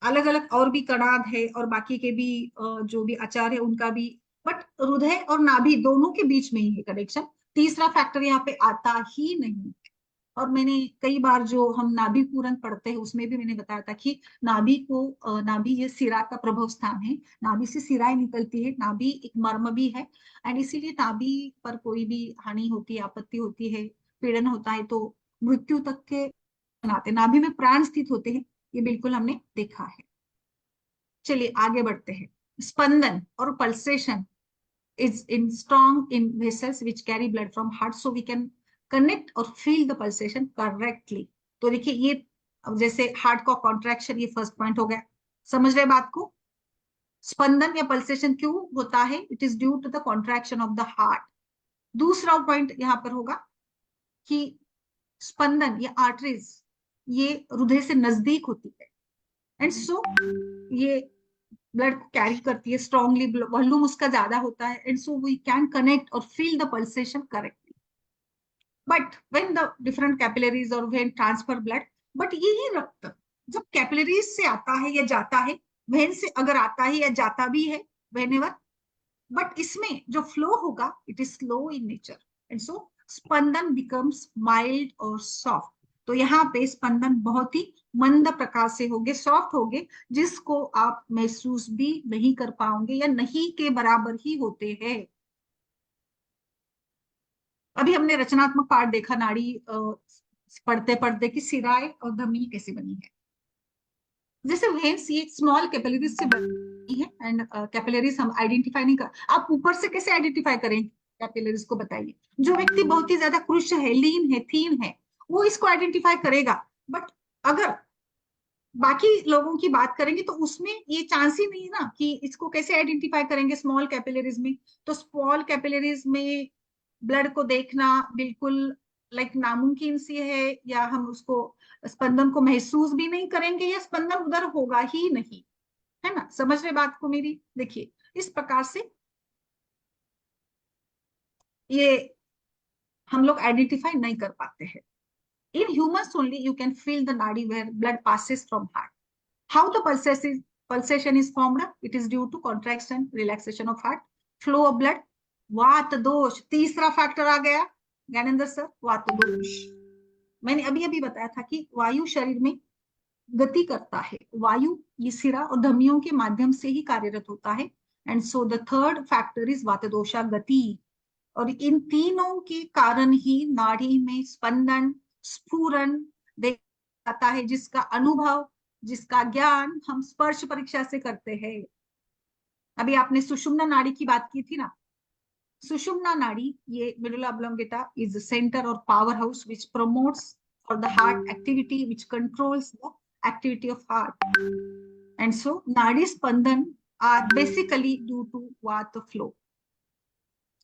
अलग अलग और भी कणाद है, और बाकी के भी जो भी आचार्य है उनका भी, बट हृदय और नाभि दोनों के बीच में ही है कनेक्शन। तीसरा फैक्टर यहाँ पे आता ही नहीं। और मैंने कई बार जो हम नाभि पूरन पढ़ते हैं उसमें भी मैंने बताया था कि नाभि को, नाभि ये सिरा का प्रभव स्थान है, नाभि से सिराएं निकलती है, नाभि एक मर्म भी है, एंड इसीलिए नाभि पर कोई भी हानि होती है, आपत्ति होती है, पीड़न होता है तो मृत्यु तक के बनाते, नाभि में प्राण स्थित होते हैं, ये बिल्कुल हमने देखा है। चलिए आगे बढ़ते हैं। स्पंदन और pulsation is in strong in vessels which carry blood from heart, so we can connect or feel the pulsation correctly. तो देखिए, ये जैसे हार्ट का कॉन्ट्रैक्शन, ये फर्स्ट पॉइंट हो गया। समझ रहे बात को? स्पंदन या पल्सेशन क्यों होता है? It is due to the contraction of the heart. दूसरा पॉइंट यहाँ पर होगा कि स्पंदन या आर्टरीज ये हृदय से नजदीक होती है, एंड सो ये ब्लड को कैरी करती है स्ट्रांगली, वॉल्यूम उसका ज्यादा होता है, and so we can connect और feel the pulsation correctly. But when the different capillaries और व्हेन ट्रांसफर ब्लड, बट यही रक्त जब कैपिलरीज से आता है या जाता है, वेन से अगर आता है या जाता भी है, वेनेवर, बट इसमें जो फ्लो होगा it is slow in nature, and so Spandan becomes mild और सॉफ्ट. तो यहाँ पे स्पंदन बहुत ही मंद प्रकार से होंगे, सॉफ्ट होंगे, जिसको आप महसूस भी नहीं कर पाओगे या नहीं के बराबर ही होते हैं. अभी हमने रचनात्मक पार्ट देखा नाड़ी पढ़ते पढ़ते कि सिराएं और धमनी कैसे बनी है. जैसे वेन्स ये स्मॉल कैपिलरीज से बनी है, एंड कैपिलरीज हम आइडेंटिफाई नहीं कर, आप ऊपर से कैसे आइडेंटिफाई करेंगे कैपिलरीज को, बताइए. जो व्यक्ति बहुत ही ज्यादा क्रुश है, लीन है, थीन है, वो इसको आइडेंटिफाई करेगा. बट अगर बाकी लोगों की बात करेंगे तो उसमें ये चांस ही नहीं है ना कि इसको कैसे आइडेंटिफाई करेंगे स्मॉल कैपिलरीज में. तो स्मॉल कैपिलरीज में ब्लड को देखना बिल्कुल लाइक नामुमकिन सी है, या हम उसको स्पंदन को महसूस भी नहीं करेंगे, या स्पंदन उधर होगा ही नहीं, है ना. समझ रहे बात को मेरी. देखिए इस प्रकार से ये हम लोग आइडेंटिफाई नहीं कर पाते हैं. In humans only you can feel the nadi where blood passes from heart. How the pulsation is formed? It is due to contraction, relaxation of heart, flow of blood. वात दोष, तीसरा फैक्टर आ गया ज्ञानेंद्र सर, वात दोष. मैंने अभी अभी बताया था कि वायु शरीर में गति करता है, वायु ये सिरा और धमनियों के माध्यम से ही कार्यरत होता है, and so the third factor is वात दोषा गति. और इन तीनों के कारण ही नाड़ी में स्पंदन, स्फुरन देखा जाता है, जिसका अनुभव, जिसका ज्ञान हम स्पर्श परीक्षा से करते हैं. अभी आपने सुषुम्ना नाड़ी की बात की थी ना. सुषुम्ना नाड़ी ये medulla oblongata is the centre और power house which promotes for the heart activity, which controls the activity of heart, and so नाड़ी स्पंदन are basically due to vata flow.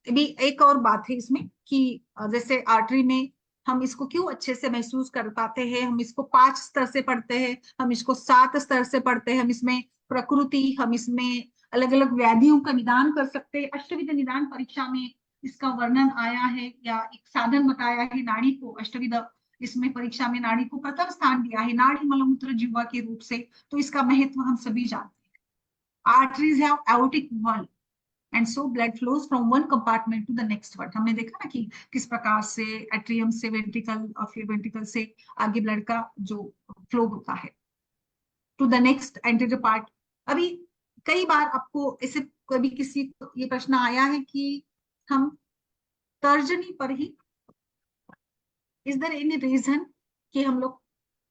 अभी एक और बात है इसमें कि जैसे आर्टरी में हम इसको क्यों अच्छे से महसूस कर पाते हैं, हम इसको 5 स्तर से पढ़ते हैं, हम इसको 7 स्तर से पढ़ते हैं, हम इसमें प्रकृति, हम इसमें अलग अलग व्याधियों का निदान कर सकते हैं. अष्टविध निदान परीक्षा में इसका वर्णन आया है, या एक साधन बताया है नाड़ी को. अष्टविध इसमें परीक्षा में नाड़ी को प्रथम स्थान दिया है, नाड़ी मलमूत्र जीवा के रूप से. तो इसका महत्व हम सभी जानते हैं. Arteries have aortic wall, and so blood flows from one compartment to the next one. हमने देखा ना कि किस प्रकार से एट्रियम से वेंट्रिकल और फिर वेंट्रिकल से आगे ब्लड का जो फ्लो होता है to the next anterior part. अभी कई बार आपको ऐसे कभी किसी ये प्रश्न आया है कि हम तर्जनी पर ही, इज देयर एनी रीजन कि हम लोग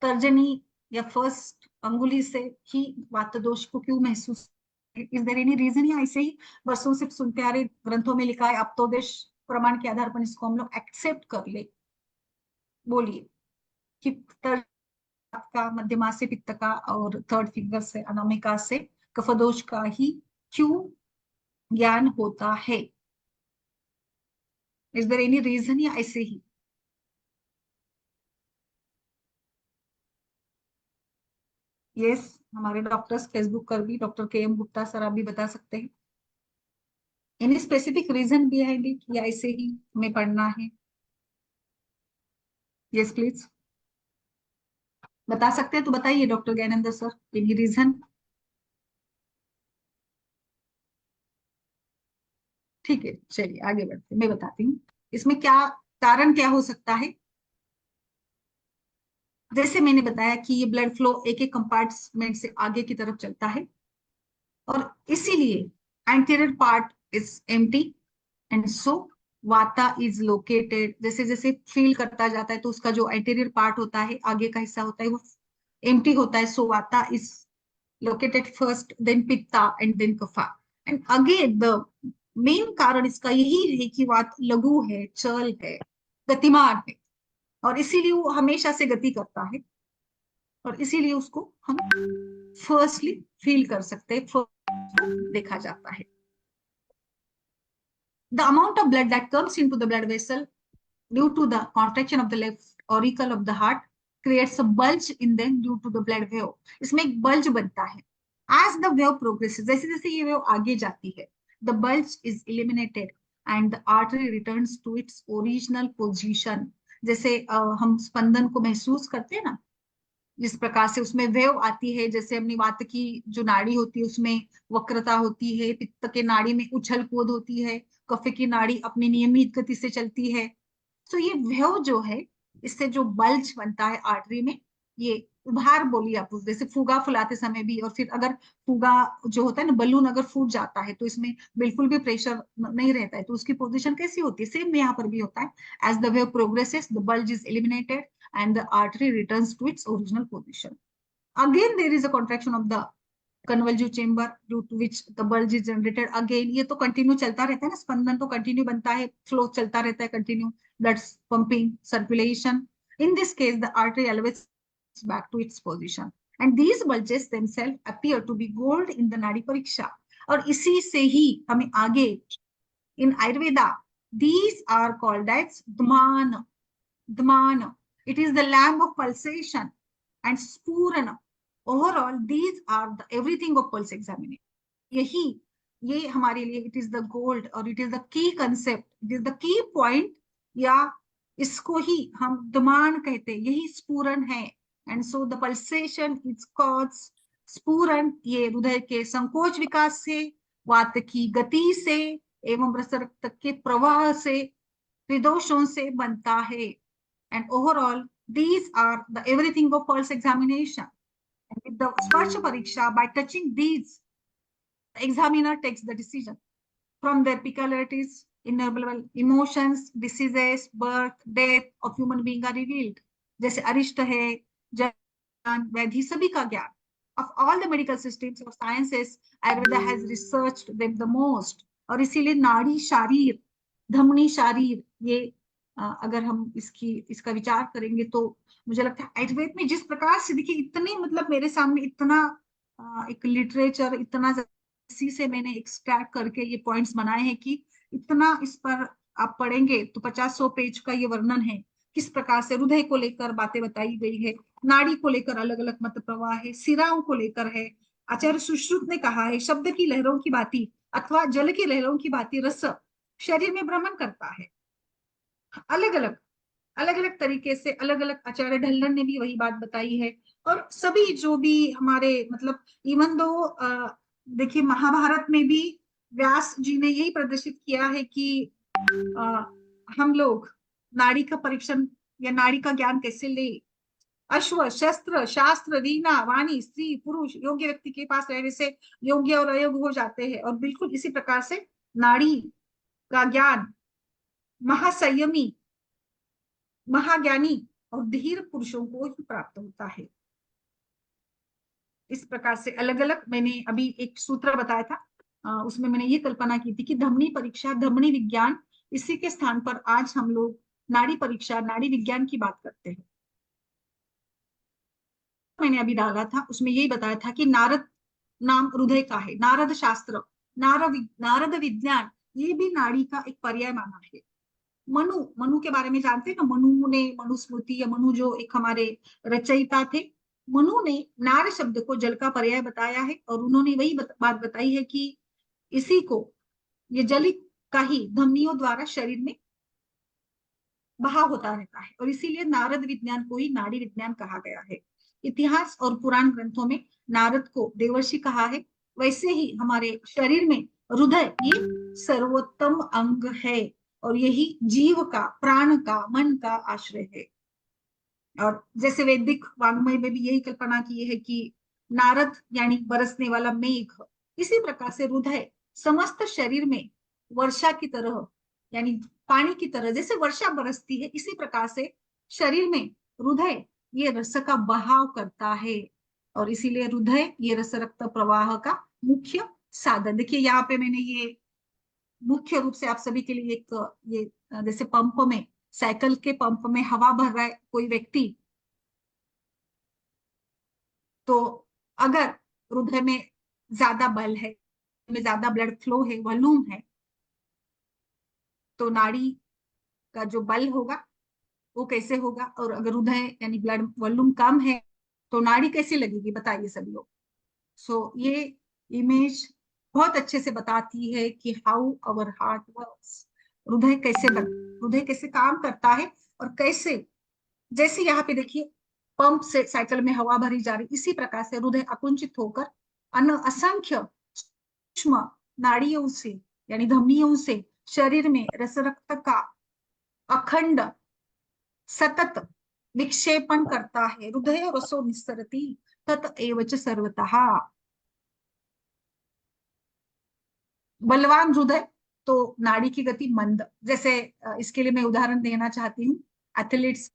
तर्जनी या फर्स्ट अंगुली से ही वात दोष को क्यों महसूस, इज देयर एनी रीजन, या ऐसे ही वर्षों से सुनते आ रहे, ग्रंथों में लिखा है, अब तो देश प्रमाण के आधार पर इसको हम लोग एक्सेप्ट कर ले. बोलिए कि का, मध्यमा से पित्त का और थर्ड फिंगर से अनामिका से कफदोष का ही क्यों ज्ञान होता है. इज देयर एनी रीजन, या ऐसे ही. यस हमारे डॉक्टर्स फेसबुक पर भी, डॉक्टर के.एम. गुप्ता सर आप भी बता सकते हैं. Any specific reason behind it, या ऐसे ही हमें पढ़ना है. यस प्लीज बता सकते हैं तो बताइए doctor Gyanendra sir, any reason. ठीक है चलिए आगे बढ़ते, मैं बताती हूँ इसमें क्या कारण क्या हो सकता है. जैसे मैंने बताया कि ये ब्लड फ्लो एक एक कंपार्टमेंट से आगे की तरफ चलता है, और इसीलिए anterior part is empty, and so vata is located. जैसे जैसे फील करता जाता है तो उसका जो एंटीरियर पार्ट होता है, आगे का हिस्सा होता है, वो एम्प्टी होता है. So vata is located first, then pitta and then kapha. And again the main कारण इसका यही है कि वात लघु है, चल है, गतिमान है, और इसीलिए वो हमेशा से गति करता है, और इसीलिए उसको हम फर्स्टली फील कर सकते हैं, देखा जाता है. The amount of blood that comes into the blood vessel due to the contraction of the left auricle of the heart creates a bulge in them due to the blood wave. इसमें एक bulge बनता है. As the wave progresses, जैसे जैसे ये वेव आगे जाती है, the bulge is eliminated and the artery returns to its original position. जैसे हम स्पंदन को महसूस करते हैं ना, जिस प्रकार से उसमें वेव आती है, जैसे हमने बात की, जो नाड़ी होती है उसमें वक्रता होती है, पित्त के नाड़ी में उछल कूद होती है, कफ की नाड़ी अपनी नियमित गति से चलती है। तो ये वेव जो है, इससे जो बल्ज बनता है आर्टरी में, ये उभार बोलिए आप, जैसे फुगा फुलाते समय भी, और फिर अगर फुगा जो होता है ना, बलून अगर फूट जाता है तो इसमें बिल्कुल भी प्रेशर नहीं रहता है, तो उसकी पोजीशन कैसी होती है, सेम यहाँ पर भी होता है। As the wave progresses the bulge is eliminated and the artery returns to its original position. Again, there is a contraction of the convolutive chamber due to which the bulge is generated. Again, ये तो कंटिन्यू चलता रहता है ना, स्पंदन तो कंटिन्यू बनता है, फ्लो चलता रहता है continue, blood pumping, circulation. In this case, the artery elevates back to its position, and these bulges themselves appear to be gold in the नाड़ी परीक्षा. और इसी से ही हमें आगे in Ayurveda, these are called as dhamana. Dhamana. It is the lamp of pulsation and spurana. Overall, these are the everything of pulse examination. यही ये हमारे लिए it is the gold और it is the key concept, it is the key point, या इसको ही हम दमान कहते हैं, यही स्फुरन है. And so the pulsation is caused, स्फुरन ये हृदय के संकोच विकास से, वात की गति से एवं रक्त के प्रवाह से, त्रिदोषों से बनता है. And overall, these are the everything of pulse examination. And with the Sparsha Pariksha, by touching these, the examiner takes the decision. From their peculiarities, innumerable emotions, diseases, birth, death of human being are revealed. जैसे अरिष्ट है, ज्ञान, व्याधि, सभी का ज्ञान. Of all the medical systems or sciences, Ayurveda has researched them the most. और इसीलिए नाड़ी शारीर, धमनी शारीर, ये अगर हम इसका विचार करेंगे तो मुझे लगता है आयुर्वेद में जिस प्रकार से, देखिए इतने, मतलब मेरे सामने इतना एक लिटरेचर, इतना इसी से मैंने एक्सट्रैक्ट करके ये पॉइंट्स बनाए हैं कि इतना इस पर आप पढ़ेंगे तो 50-100 पेज का ये वर्णन है, किस प्रकार से हृदय को लेकर बातें बताई गई है, नाड़ी को लेकर अलग अलग मत प्रवाह है, सिराओं को लेकर है. आचार्य सुश्रुत ने कहा है, शब्द की लहरों की भांति अथवा जल की लहरों की भांति रस शरीर में भ्रमण करता है. अलग अलग तरीके से, अलग अलग, आचार्य ढल्लन ने भी वही बात बताई है. और सभी जो भी हमारे, मतलब इवन दो देखिए महाभारत में भी व्यास जी ने यही प्रदर्शित किया है कि हम लोग नाड़ी का परीक्षण या नाड़ी का ज्ञान कैसे ले. अश्व, शस्त्र, शास्त्र, रीना, वाणी, स्त्री, पुरुष, योग्य व्यक्ति के पास रहने से योग्य और अयोग्य हो जाते हैं. और बिल्कुल इसी प्रकार से नाड़ी का ज्ञान महासंयमी, महाज्ञानी और धीर पुरुषों को ही प्राप्त होता है. इस प्रकार से अलग अलग, मैंने अभी एक सूत्र बताया था, उसमें मैंने ये कल्पना की थी कि धमनी परीक्षा, धमनी विज्ञान, इसी के स्थान पर आज हम लोग नाड़ी परीक्षा, नाड़ी विज्ञान की बात करते हैं. मैंने अभी डाला था, उसमें यही बताया था कि नारद नाम हृदय का है, नारद शास्त्र, नारद विज्ञान, ये भी नाड़ी का एक पर्याय माना है. मनु के बारे में जानते हैं ना, मनु ने, मनुस्मृति या मनु जो एक हमारे रचयिता थे, मनु ने नार शब्द को जल का पर्याय बताया है. और उन्होंने वही बात बताई है कि इसी को, ये जल का ही धमनियों द्वारा शरीर में बहा होता रहता है, और इसीलिए नारद विज्ञान को ही नाड़ी विज्ञान कहा गया है. इतिहास और पुराण ग्रंथों में नारद को देवर्षि कहा है. वैसे ही हमारे शरीर में हृदय ये सर्वोत्तम अंग है, और यही जीव का, प्राण का, मन का आश्रय है. और जैसे वैदिक वाङ्मय में भी यही कल्पना की है कि नारद यानी बरसने वाला मेघ, इसी प्रकार से हृदय समस्त शरीर में वर्षा की तरह, यानी पानी की तरह, जैसे वर्षा बरसती है, इसी प्रकार से शरीर में हृदय ये रस का बहाव करता है. और इसीलिए हृदय ये रस रक्त प्रवाह का मुख्य साधन. देखिए यहाँ पे मैंने ये मुख्य रूप से आप सभी के लिए एक, ये जैसे पंप में, साइकिल के पंप में हवा भर रहा है कोई व्यक्ति, तो अगर हृदय में ज्यादा बल है, में ज्यादा ब्लड फ्लो है, वॉल्यूम है, तो नाड़ी का जो बल होगा वो कैसे होगा. और अगर हृदय यानी ब्लड वॉल्यूम कम है तो नाड़ी कैसे लगेगी, बताइए सभी लोग. सो ये इमेज बहुत अच्छे से बताती है कि हाउ आवर हार्ट वर्क्स, हृदय कैसे काम करता है, और कैसे, जैसे यहाँ पे देखिए पंप से साइकिल में हवा भरी जा रही, इसी प्रकार से हृदय आकुंचित होकर असंख्य सूक्ष्म नाड़ियों से यानी धमनियों से शरीर में रस रक्त का अखंड सतत विक्षेपण करता है। हृदय रसो निस्सरति तत एवच सर्वतः। बलवान हृदय तो नाड़ी की गति मंद, जैसे इसके लिए मैं उदाहरण देना चाहती हूँ एथलीट्स।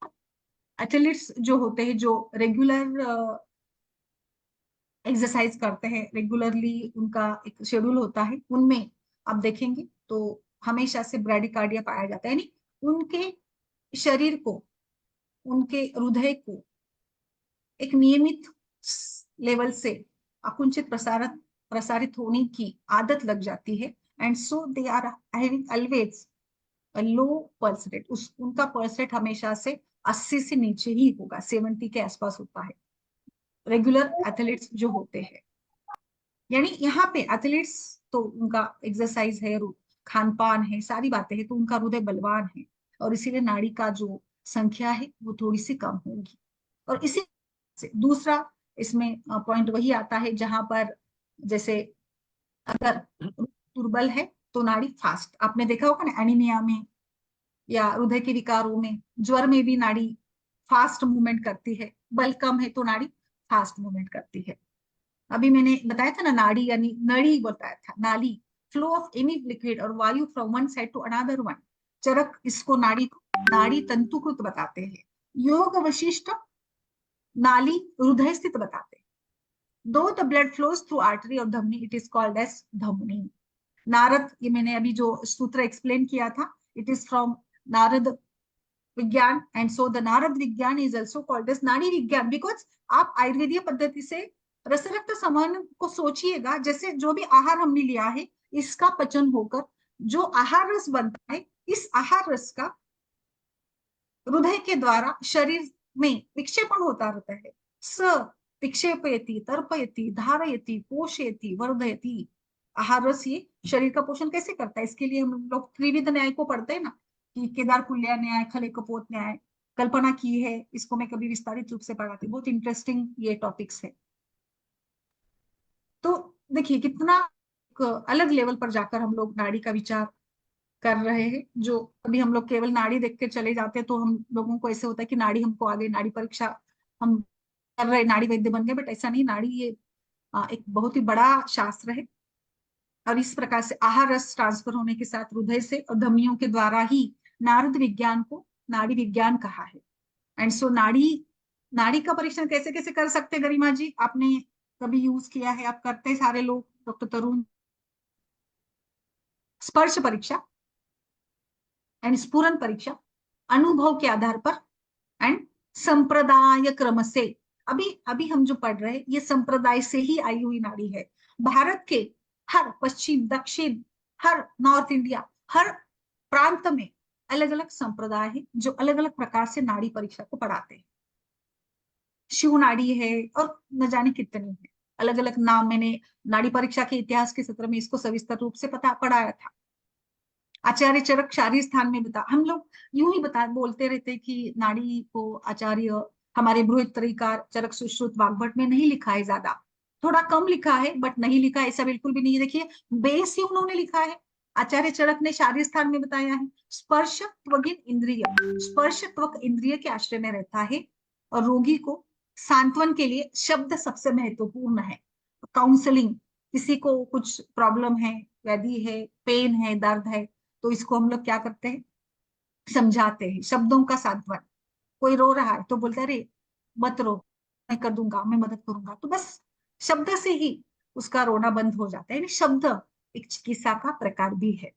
एथलीट्स जो होते हैं, जो रेगुलर एक्सरसाइज करते हैं, रेगुलरली उनका एक शेड्यूल होता है, उनमें आप देखेंगे तो हमेशा से ब्रैडिकार्डिया पाया जाता है, यानी उनके शरीर को, उनके हृदय को एक नियमित लेवल से आकुंचित प्रसारित होने की आदत लग जाती है, and so they are having always low pulse rate. उनका पल्स रेट हमेशा से 80 से नीचे ही होगा, 70 के आसपास होता है रेगुलर एथलीट्स जो होते हैं। यानी यहाँ पे एथलीट्स तो उनका एक्सरसाइज है, खान पान है, सारी बातें हैं, तो उनका हृदय बलवान है, और इसीलिए नाड़ी का जो संख्या है वो थोड़ी सी कम होगी। और इसी से दूसरा इसमें पॉइंट वही आता है जहां पर जैसे अगर दुर्बल है तो नाड़ी फास्ट, आपने देखा होगा ना एनीमिया में या हृदय के विकारों में, ज्वर में भी नाड़ी फास्ट मूवमेंट करती है, बल कम है तो नाड़ी फास्ट मूवमेंट करती है। अभी मैंने बताया था ना, नाड़ी यानी नड़ी बताया था, नाली, फ्लो ऑफ एनी लिक्विड और vayu from one side to another one. Charak इसको नाड़ी को नाड़ी तंतुकृत बताते हैं। योग वशिष्ठ नाली हृदय स्थित बताते हैं। दो the blood flows through artery और धमनी, इट इज कॉल्ड एज धमनी। नारद, ये मैंने अभी जो सूत्र एक्सप्लेन किया था, इट इज फ्रॉम नारद विज्ञान, एंड सो द नारद विज्ञान इज ऑल्सो कॉल्ड एज नाड़ी विज्ञान, बिकॉज आप आयुर्वेदीय पद्धति से रस रक्त संवहन को सोचिएगा, जैसे जो भी आहार हमने लिया है इसका पचन होकर जो आहार रस बनता है, इस आहार रस का हृदय के द्वारा शरीर में विक्षेपण होता रहता है। स विक्षेपयति, तर्पयति, धारयति, पोषयति, वर्धयति। आहार रस ये शरीर का पोषण कैसे करता है, इसके लिए हम लोग त्रिविध न्याय को पढ़ते हैं ना, कि केदार कुल्या न्याय, खले कपोत न्याय, कल्पना की है, इसको मैं कभी विस्तारित रूप से पढ़ाती हूँ, बहुत इंटरेस्टिंग ये टॉपिक्स है। तो देखिए कितना अलग लेवल पर जाकर हम लोग नाड़ी का विचार कर रहे हैं। जो अभी हम लोग केवल नाड़ी देख के चले जाते हैं तो हम लोगों को ऐसे होता है कि नाड़ी हमको आगे नाड़ी परीक्षा हम कर रहे, नाड़ी वैद्य बन गए, बट ऐसा नहीं। नाड़ी ये एक बहुत ही बड़ा शास्त्र है, और इस प्रकार से आहार रस ट्रांसफर होने के साथ हृदय से और धमनियों के द्वारा ही नारद विज्ञान को नाड़ी विज्ञान कहा है। एंड सो नाड़ी का परीक्षण कैसे कैसे कर सकते हैं गरिमा जी, आपने कभी यूज किया है, आप करते हैं सारे लोग, डॉक्टर तरुण? स्पर्श परीक्षा एंड स्फुरन परीक्षा, अनुभव के आधार पर, एंड संप्रदाय क्रम से। अभी अभी हम जो पढ़ रहे हैं ये संप्रदाय से ही आई हुई नाड़ी है। भारत के हर पश्चिम, दक्षिण, हर नॉर्थ इंडिया, हर प्रांत में अलग अलग संप्रदाय है जो अलग अलग प्रकार से नाड़ी परीक्षा को पढ़ाते हैं। शिव नाड़ी है और न जाने कितनी है, अलग अलग नाम। मैंने नाड़ी परीक्षा के इतिहास के सत्र में इसको सविस्तर रूप से पढ़ाया था। आचार्य चरक शारीर स्थान में बता, हम लोग यूं ही बोलते रहते कि नाड़ी को आचार्य हमारे बृहत्तरीकार चरक सुश्रुत वाग्भट में नहीं लिखा है, ज्यादा थोड़ा कम लिखा है, बट नहीं लिखा ऐसा बिल्कुल भी नहीं है। देखिए बेस ही उन्होंने लिखा है, आचार्य चरक ने शारीर स्थान में बताया है। स्पर्श त्वगिन इंद्रिय, स्पर्श त्वक इंद्रिय के आश्रय में रहता है, और रोगी को सांत्वन के लिए शब्द सबसे महत्वपूर्ण है। काउंसलिंग, किसी को कुछ प्रॉब्लम है, व्याधि है, पेन है, दर्द है, तो इसको हम लोग क्या करते हैं, समझाते हैं, शब्दों का सांत्वन। कोई रो रहा है तो बोलते अरे मत रो, मैं कर दूंगा, मैं मदद करूंगा, तो बस शब्द से ही उसका रोना बंद हो जाता है। शब्द एक चिकित्सा का प्रकार भी है।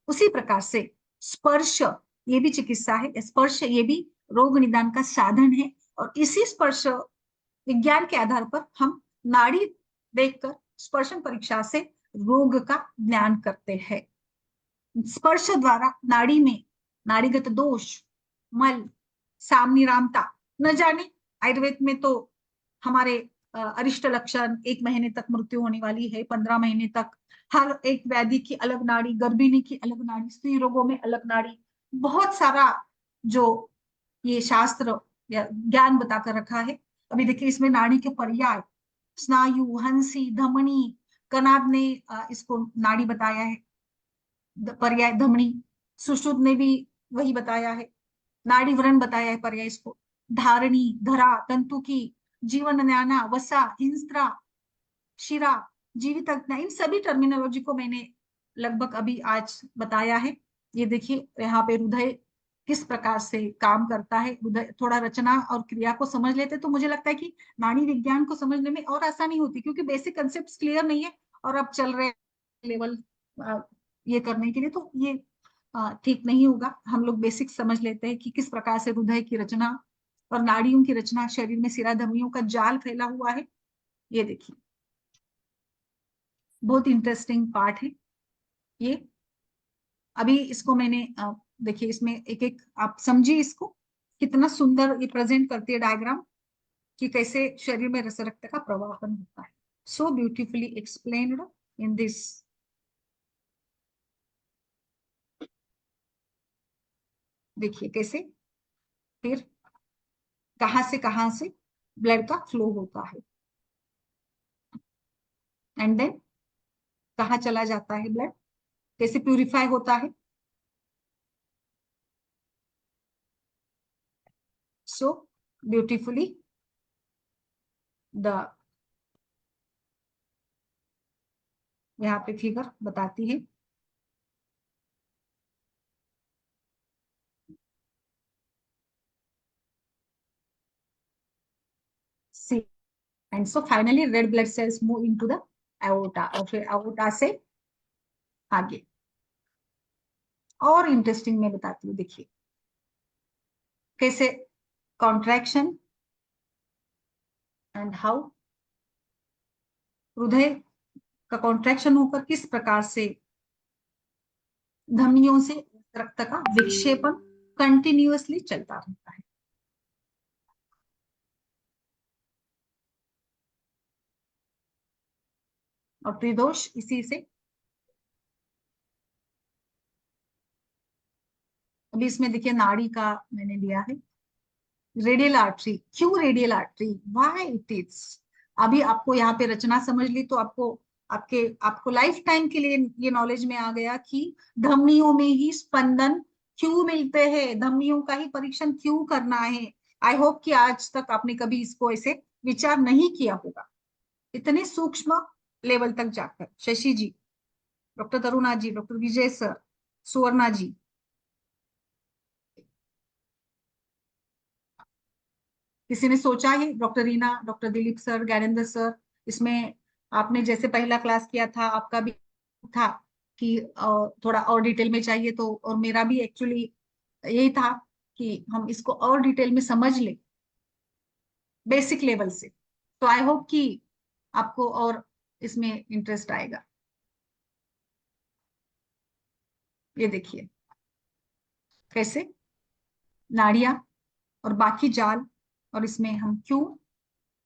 उसी प्रकार से स्पर्श ये भी चिकित्सा है, स्पर्श ये भी रोग निदान का साधन है, और इसी स्पर्श विज्ञान के आधार पर हम नाड़ी देखकर स्पर्शन परीक्षा से रोग का ज्ञान करते हैं। स्पर्श द्वारा नाड़ी में नाड़ीगत दोष, मल, सामनिरामता, न जाने आयुर्वेद में तो हमारे अरिष्ट लक्षण, 1 महीने तक मृत्यु होने वाली है, 15 महीने तक, हर एक व्याधि की अलग नाड़ी, गर्भिणी की अलग नाड़ी, स्त्री रोगों में अलग नाड़ी, बहुत सारा जो ये शास्त्र या ज्ञान बताकर रखा है। अभी देखिए इसमें नाड़ी के पर्याय, स्नायु, हंसी, धमनी, कनाद ने इसको नाड़ी बताया है, पर्याय धमनी, सुश्रुत ने भी वही बताया है, नाड़ी व्रण बताया है पर्याय इसको, धारणी, धरा, तंतु की, जीवन न्याना, वसा, हिंस्त्रा, शिरा, जीवित अग्नि, इन सभी टर्मिनोलॉजी को मैंने लगभग अभी आज बताया है। ये देखिए यहाँ पे हृदय किस प्रकार से काम करता है, हृदय थोड़ा रचना और क्रिया को समझ लेते तो मुझे लगता है कि नाड़ी विज्ञान को समझने में और आसानी होती, क्योंकि बेसिक कंसेप्ट क्लियर नहीं है और अब चल रहे लेवल ये करने के लिए, तो ये ठीक नहीं होगा। हम लोग बेसिक समझ लेते हैं कि किस प्रकार से हृदय की रचना और नाड़ियों की रचना, शरीर में शिरा धमनियों का जाल फैला हुआ है। ये देखिए बहुत इंटरेस्टिंग पार्ट है ये। अभी इसको मैंने देखिए इसमें एक एक आप समझिए इसको, कितना सुंदर ये प्रेजेंट करती है डायग्राम कि कैसे शरीर में रस रक्त का प्रवाहन होता है। सो ब्यूटीफुली एक्सप्लेन्ड इन दिस। देखिए कैसे फिर कहां से ब्लड का फ्लो होता है, एंड देन कहाँ चला जाता है ब्लड, कैसे प्यूरिफाई होता है। सो ब्यूटीफुली द यहाँ पे फिगर बताती है। See and so finally red blood cells move into the aorta और फिर aorta से आगे। और इंटरेस्टिंग मैं बताती हूँ, देखिए कैसे कॉन्ट्रैक्शन एंड हाउ हृदय का कॉन्ट्रैक्शन होकर किस प्रकार से धमनियों से रक्त का विक्षेपण कंटिन्यूअसली चलता रहता है। और त्रिदोष इसी से, अभी इसमें देखिए नाड़ी का मैंने लिया है, रेडियल आर्टरी। क्यों radial artery, why it is. अभी आपको यहाँ पे रचना समझ ली तो आपको लाइफ टाइम के लिए ये नॉलेज में आ गया कि धमनियों में ही स्पंदन क्यों मिलते हैं, धमनियों का ही परीक्षण क्यों करना है। आई होप कि आज तक आपने कभी इसको ऐसे विचार नहीं किया होगा, इतने सूक्ष्म लेवल तक जाकर। Shashi ji, doctor Taruna ji, doctor Vijay sir, Suvarna ji, किसी ने सोचा ही, doctor Reena, doctor Dilip sir, Gyanendra sir, इसमें आपने जैसे पहला क्लास किया था आपका भी था कि थोड़ा और डिटेल में चाहिए, तो और मेरा भी एक्चुअली यही था कि हम इसको और डिटेल में समझ ले बेसिक लेवल से। तो आई होप कि आपको और इसमें इंटरेस्ट आएगा। ये देखिए कैसे नाड़ियां और बाकी जाल, और इसमें हम क्यों,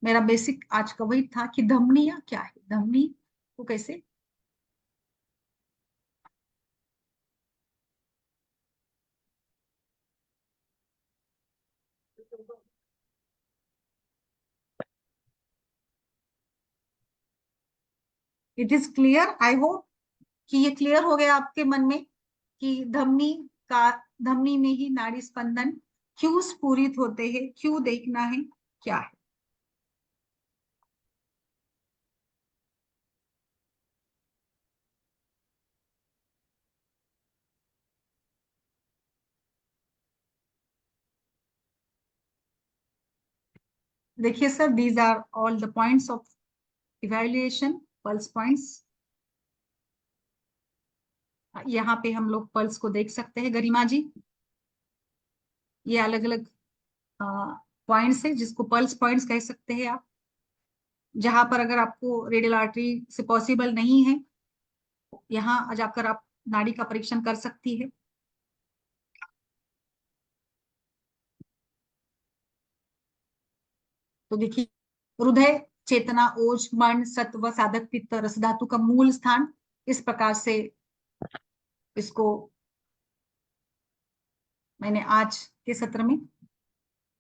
मेरा बेसिक आज का वही था कि धमनियां क्या है, धमनी को कैसे it is clear. I hope कि ये क्लियर हो गया आपके मन में कि का धमनी में ही नाड़ी स्पंदन क्यों स्फुरित होते हैं, क्यों देखना है, क्या है। देखिए sir, these are all the points of evaluation, pulse points. यहाँ पे हम लोग पल्स को देख सकते हैं गरिमा जी, ये अलग अलग पॉइंट्स है जिसको पल्स पॉइंट्स कह सकते हैं आप, जहां पर अगर आपको रेडियल आर्टरी से पॉसिबल नहीं है, यहाँ जाकर आप नाड़ी का परीक्षण कर सकती है। तो देखिए हृदय चेतना, ओज, मन, सत्व, साधक, पित्त, रस धातु का मूल स्थान, इस प्रकार से इसको मैंने आज के सत्र में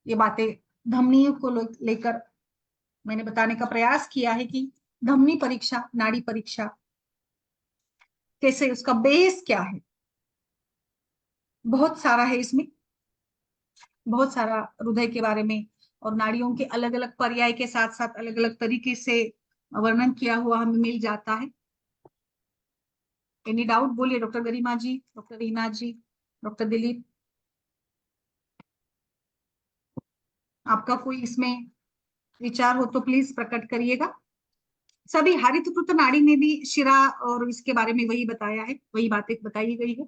ये बातें धमनियों को लेकर मैंने बताने का प्रयास किया है कि धमनी परीक्षा, नाड़ी परीक्षा कैसे, उसका बेस क्या है। बहुत सारा है इसमें, बहुत सारा हृदय के बारे में और नाड़ियों के अलग अलग पर्याय के साथ साथ अलग अलग तरीके से वर्णन किया हुआ हमें मिल जाता है। एनी डाउट बोलिए, डॉक्टर गरिमा जी, डॉक्टर रीना जी, डॉक्टर दिलीप, आपका कोई इसमें विचार हो तो प्लीज प्रकट करिएगा। सभी हरितपृत नाड़ी में भी शिरा और इसके बारे में वही बताया है, वही बातें बताई गई है।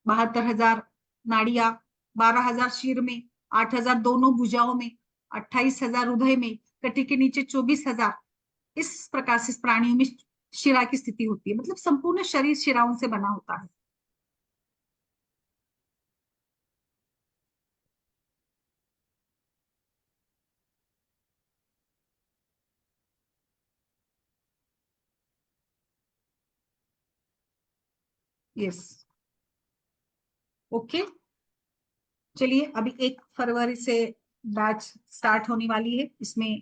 72,000 नाड़ियां, 12,000 शीर में, 8,000 दोनों भुजाओं में, 28,000 हृदय में, कटी के नीचे 24,000। इस प्रकार से इस प्राणियों में शिरा की स्थिति होती है, मतलब संपूर्ण शरीर शिराओं से बना होता है। Yes, okay. चलिए, अभी 1 फरवरी से बैच स्टार्ट होने वाली है। इसमें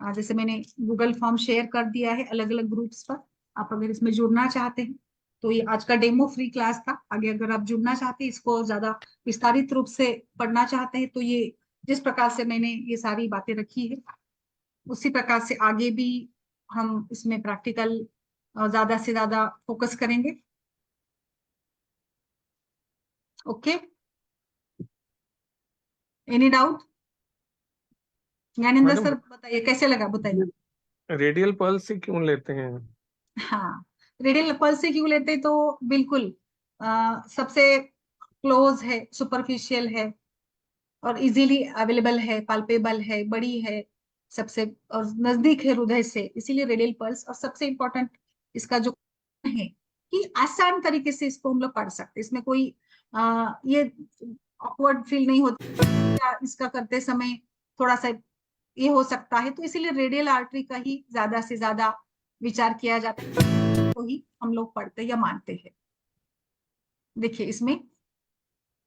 जैसे मैंने गूगल फॉर्म शेयर कर दिया है अलग अलग ग्रुप्स पर। आप अगर इसमें जुड़ना चाहते हैं तो ये आज का डेमो फ्री क्लास था। आगे अगर आप जुड़ना चाहते हैं, इसको ज्यादा विस्तारित रूप से पढ़ना चाहते हैं, तो ये जिस प्रकार से मैंने ये सारी बातें रखी है उसी प्रकार से आगे भी हम इसमें प्रैक्टिकल ज्यादा से ज्यादा फोकस करेंगे। Okay, any doubt? Gyanendra madam, sir बताइए, कैसे लगा, बताइए। रेडियल पल्स से क्यों लेते हैं? हाँ, रेडियल पल्स से क्यों लेते, तो बिल्कुल सबसे क्लोज है, सुपरफिशियल है और इजीली अवेलेबल है, पाल्पेबल है, बड़ी है सबसे और नजदीक है हृदय से, इसीलिए रेडियल पल्स। और सबसे इम्पोर्टेंट इसका जो है कि आसान तरीके से इसको हम लोग पढ़ सकते हैं। इसमें कोई ये ऑकवर्ड फील नहीं होता इसका करते समय, थोड़ा सा ये हो सकता है, तो इसीलिए रेडियल आर्टरी का ही ज्यादा से ज्यादा विचार किया जाता है, तो ही हम लोग पढ़ते या मानते हैं। देखिए इसमें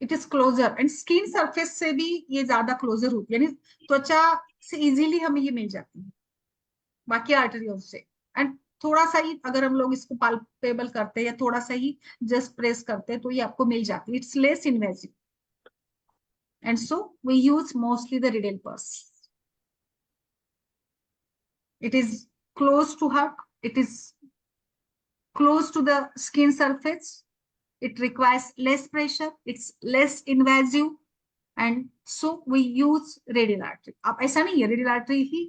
it is closer and skin surface से भी ये ज्यादा क्लोजर होती है, यानी त्वचा से इजीली हमें ये मिल जाती है बाकी आर्टरियों से। एंड थोड़ा सा ही अगर हम लोग इसको पाल्पेबल करते हैं या थोड़ा सा ही जस्ट प्रेस करते हैं तो ये आपको मिल जाती है। It's less invasive and so we use mostly the radial pulse. It is close to heart. It is close to the skin surface. It requires less pressure. It's less invasive. And so we use radial artery. अब ऐसा नहीं है रेडियल आर्टरी ही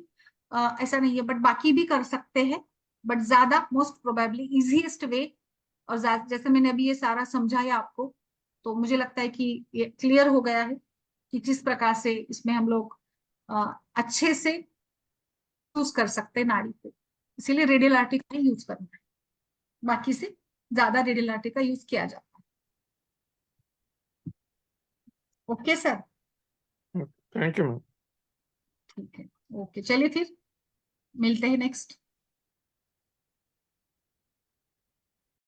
ऐसा नहीं है, बट बाकी भी कर सकते हैं, बट ज्यादा मोस्ट प्रोबेबली इजीएस्ट वे। और जैसे मैंने अभी ये सारा समझाया आपको, तो मुझे लगता है कि ये क्लियर हो गया है कि किस प्रकार से इसमें हम लोग अच्छे से यूज कर सकते हैं नाड़ी पे। इसीलिए रेडियल आर्टरी का यूज करना है, बाकी से ज्यादा रेडियल आर्टरी का यूज किया जाता है। Okay sir, thank you ma'am. ठीक है, ओके, चलिए फिर मिलते हैं नेक्स्ट।